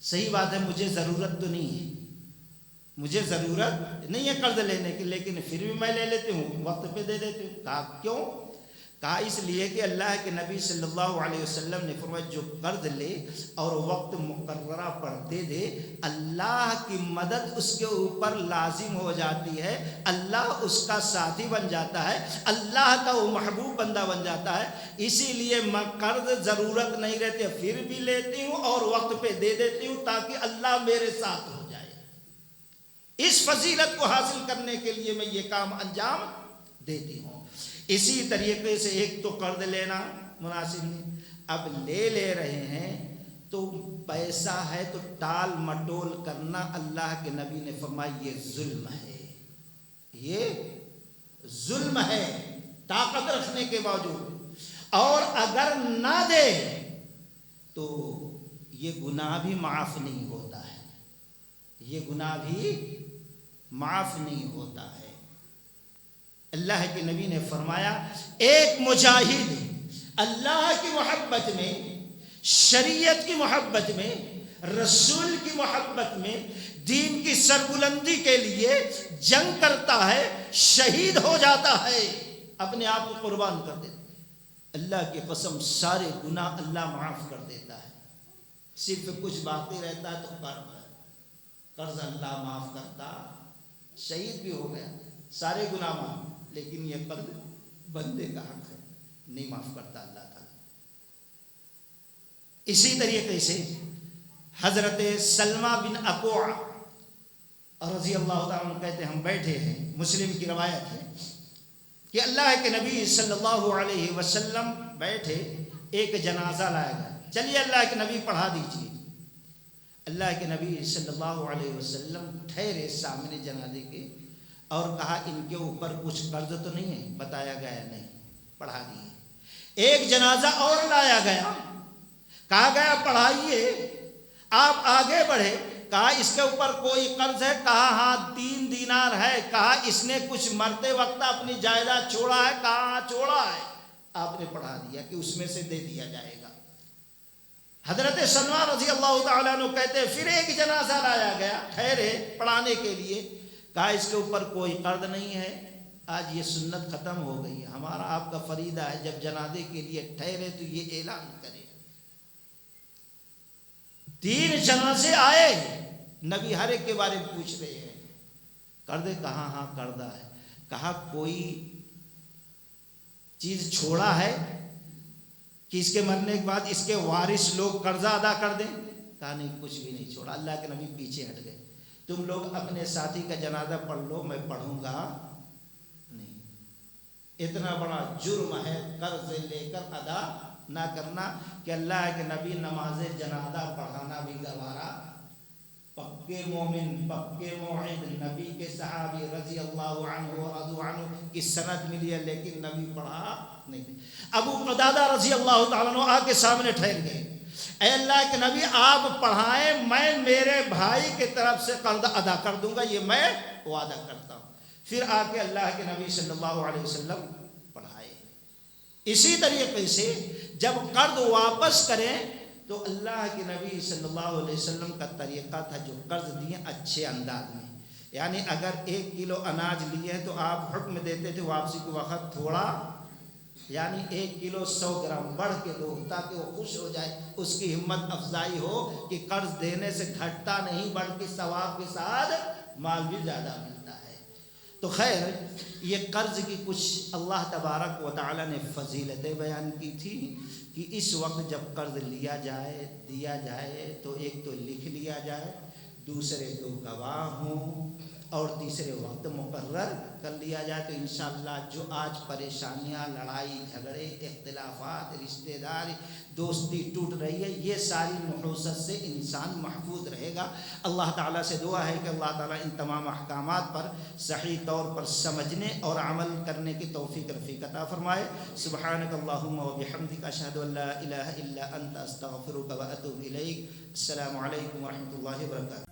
صحیح بات ہے, مجھے ضرورت تو نہیں ہے, مجھے ضرورت نہیں ہے قرض لینے کی, لیکن پھر بھی میں لے لیتی ہوں, وقت پہ دے دیتی ہوں. کہا کیوں؟ کہا اس لیے کہ اللہ کے نبی صلی اللہ علیہ وسلم نے فرمایا جو قرض لے اور وقت مقررہ پر دے دے, اللہ کی مدد اس کے اوپر لازم ہو جاتی ہے, اللہ اس کا ساتھی بن جاتا ہے, اللہ کا وہ محبوب بندہ بن جاتا ہے. اسی لیے میں قرض ضرورت نہیں رہتی پھر بھی لیتی ہوں اور وقت پہ دے دیتی ہوں تاکہ اللہ میرے ساتھ ہو جائے. اس فضیلت کو حاصل کرنے کے لیے میں یہ کام انجام دیتی ہوں. اسی طریقے سے ایک تو قرض لینا مناسب نہیں, اب لے رہے ہیں تو پیسہ ہے تو ٹال مٹول کرنا, اللہ کے نبی نے فرمایا یہ ظلم ہے, یہ ظلم ہے طاقت رکھنے کے باوجود. اور اگر نہ دے تو یہ گناہ بھی معاف نہیں ہوتا ہے, یہ گناہ بھی معاف نہیں ہوتا ہے. اللہ کے نبی نے فرمایا ایک مجاہد اللہ کی محبت میں, شریعت کی محبت میں, رسول کی محبت میں, دین کی سربلندی کے لیے جنگ کرتا ہے, شہید ہو جاتا ہے, اپنے آپ کو قربان کر دیتا ہے. اللہ کی قسم سارے گناہ اللہ معاف کر دیتا ہے, صرف کچھ باقی رہتا ہے تو قرض اللہ معاف کرتا, شہید بھی ہو گیا, سارے گناہ معاف, لیکن یہ قرض بندے کا حق ہے, نہیں معاف کرتا اللہ تعالیٰ. اسی طریقے سے حضرت سلمہ بن اکوع اور رضی اللہ تعالیٰ عنہ کہتے ہم بیٹھے ہیں، مسلم کی روایت ہے کہ اللہ کے نبی صلی اللہ علیہ وسلم بیٹھے، ایک جنازہ لایا گیا، چلیے اللہ کے نبی پڑھا دیجیے۔ اللہ کے نبی صلی اللہ علیہ وسلم ٹھہرے سامنے جنازے کے اور کہا ان کے اوپر کچھ قرض تو نہیں ہے؟ بتایا گیا نہیں، پڑھا دیے۔ ایک جنازہ اور لایا گیا، کہا گیا پڑھائیے، آپ آگے بڑھے، کہا اس کے اوپر کوئی قرض ہے؟ کہا ہاں 3 دینار ہے۔ کہا اس نے کچھ مرتے وقت اپنی جائیداد چھوڑا ہے؟ کہا ہاں چھوڑا ہے۔ آپ نے پڑھا دیا کہ اس میں سے دے دیا جائے گا۔ حضرت سلمان رضی اللہ تعالیٰ عنہ کہتے ہیں پھر ایک جنازہ لایا گیا، ٹھہرے پڑھانے کے لیے، کہا اس کے اوپر کوئی قرض نہیں ہے۔ آج یہ سنت ختم ہو گئی ہے، ہمارا آپ کا فریضہ ہے جب جنازے کے لیے ٹھہرے تو یہ اعلان کرے۔ 3 جنازے آئے، نبی ہر ایک کے بارے میں پوچھ رہے ہیں، قرض؟ کہا ہاں قرضہ ہے۔ کہا کوئی چیز چھوڑا ہے کہ اس کے مرنے کے بعد اس کے وارث لوگ قرضہ ادا کر دیں؟ کہا نہیں، کچھ بھی نہیں چھوڑا۔ اللہ کے نبی پیچھے ہٹ گئے، تم لوگ اپنے ساتھی کا جنازہ پڑھ لو، میں پڑھوں گا نہیں۔ اتنا بڑا جرم ہے قرض لے کر ادا نہ کرنا کہ اللہ کے نبی نماز جنازہ پڑھانا بھی گوارا۔ پکے مومن، پکے موعد، نبی کے صحابی رضی اللہ عنہ ورضوا عنہ کی سند ملی ہے، لیکن نبی پڑھا نہیں۔ ابو قتادہ رضی اللہ تعالیٰ عنہ آ کے سامنے ٹھہر گئے، اے اللہ کے نبی آپ پڑھائیں، میں میرے بھائی کی طرف سے قرض ادا کر دوں گا، یہ میں وعدہ کرتا ہوں۔ پھر آ کے اللہ کے نبی صلی اللہ علیہ وسلم پڑھائے۔ اسی طریقے سے جب قرض واپس کریں تو اللہ کے نبی صلی اللہ علیہ وسلم کا طریقہ تھا، جو قرض دیے اچھے انداز میں، یعنی اگر 1 کلو اناج لیے تو آپ حکم دیتے تھے واپسی کے وقت تھوڑا، یعنی 1 کلو 100 گرام بڑھ کے دو تاکہ وہ خوش ہو جائے، اس کی ہمت افزائی ہو کہ قرض دینے سے گھٹتا نہیں بلکہ ثواب کے ساتھ مال بھی زیادہ ملتا ہے۔ تو خیر یہ قرض کی کچھ اللہ تبارک و تعالی نے فضیلتیں بیان کی تھی کہ اس وقت جب قرض لیا جائے، دیا جائے تو ایک تو لکھ لیا جائے، دوسرے 2 گواہ ہوں، اور تیسرے وقت مقرر کر لیا جائے، تو انشاءاللہ جو آج پریشانیاں، لڑائی جھگڑے، اختلافات، رشتہ داری، دوستی ٹوٹ رہی ہے، یہ ساری نحوست سے انسان محفوظ رہے گا۔ اللہ تعالیٰ سے دعا ہے کہ اللہ تعالیٰ ان تمام احکامات پر صحیح طور پر سمجھنے اور عمل کرنے کی توفیق رفیق عطا فرمائے۔ سبحانک اللہم و بحمدک، اشہد ان لا الہ الا انت، استغفرک و اتوب الیک۔ السلام علیکم و رحمۃ اللہ وبرکاتہ۔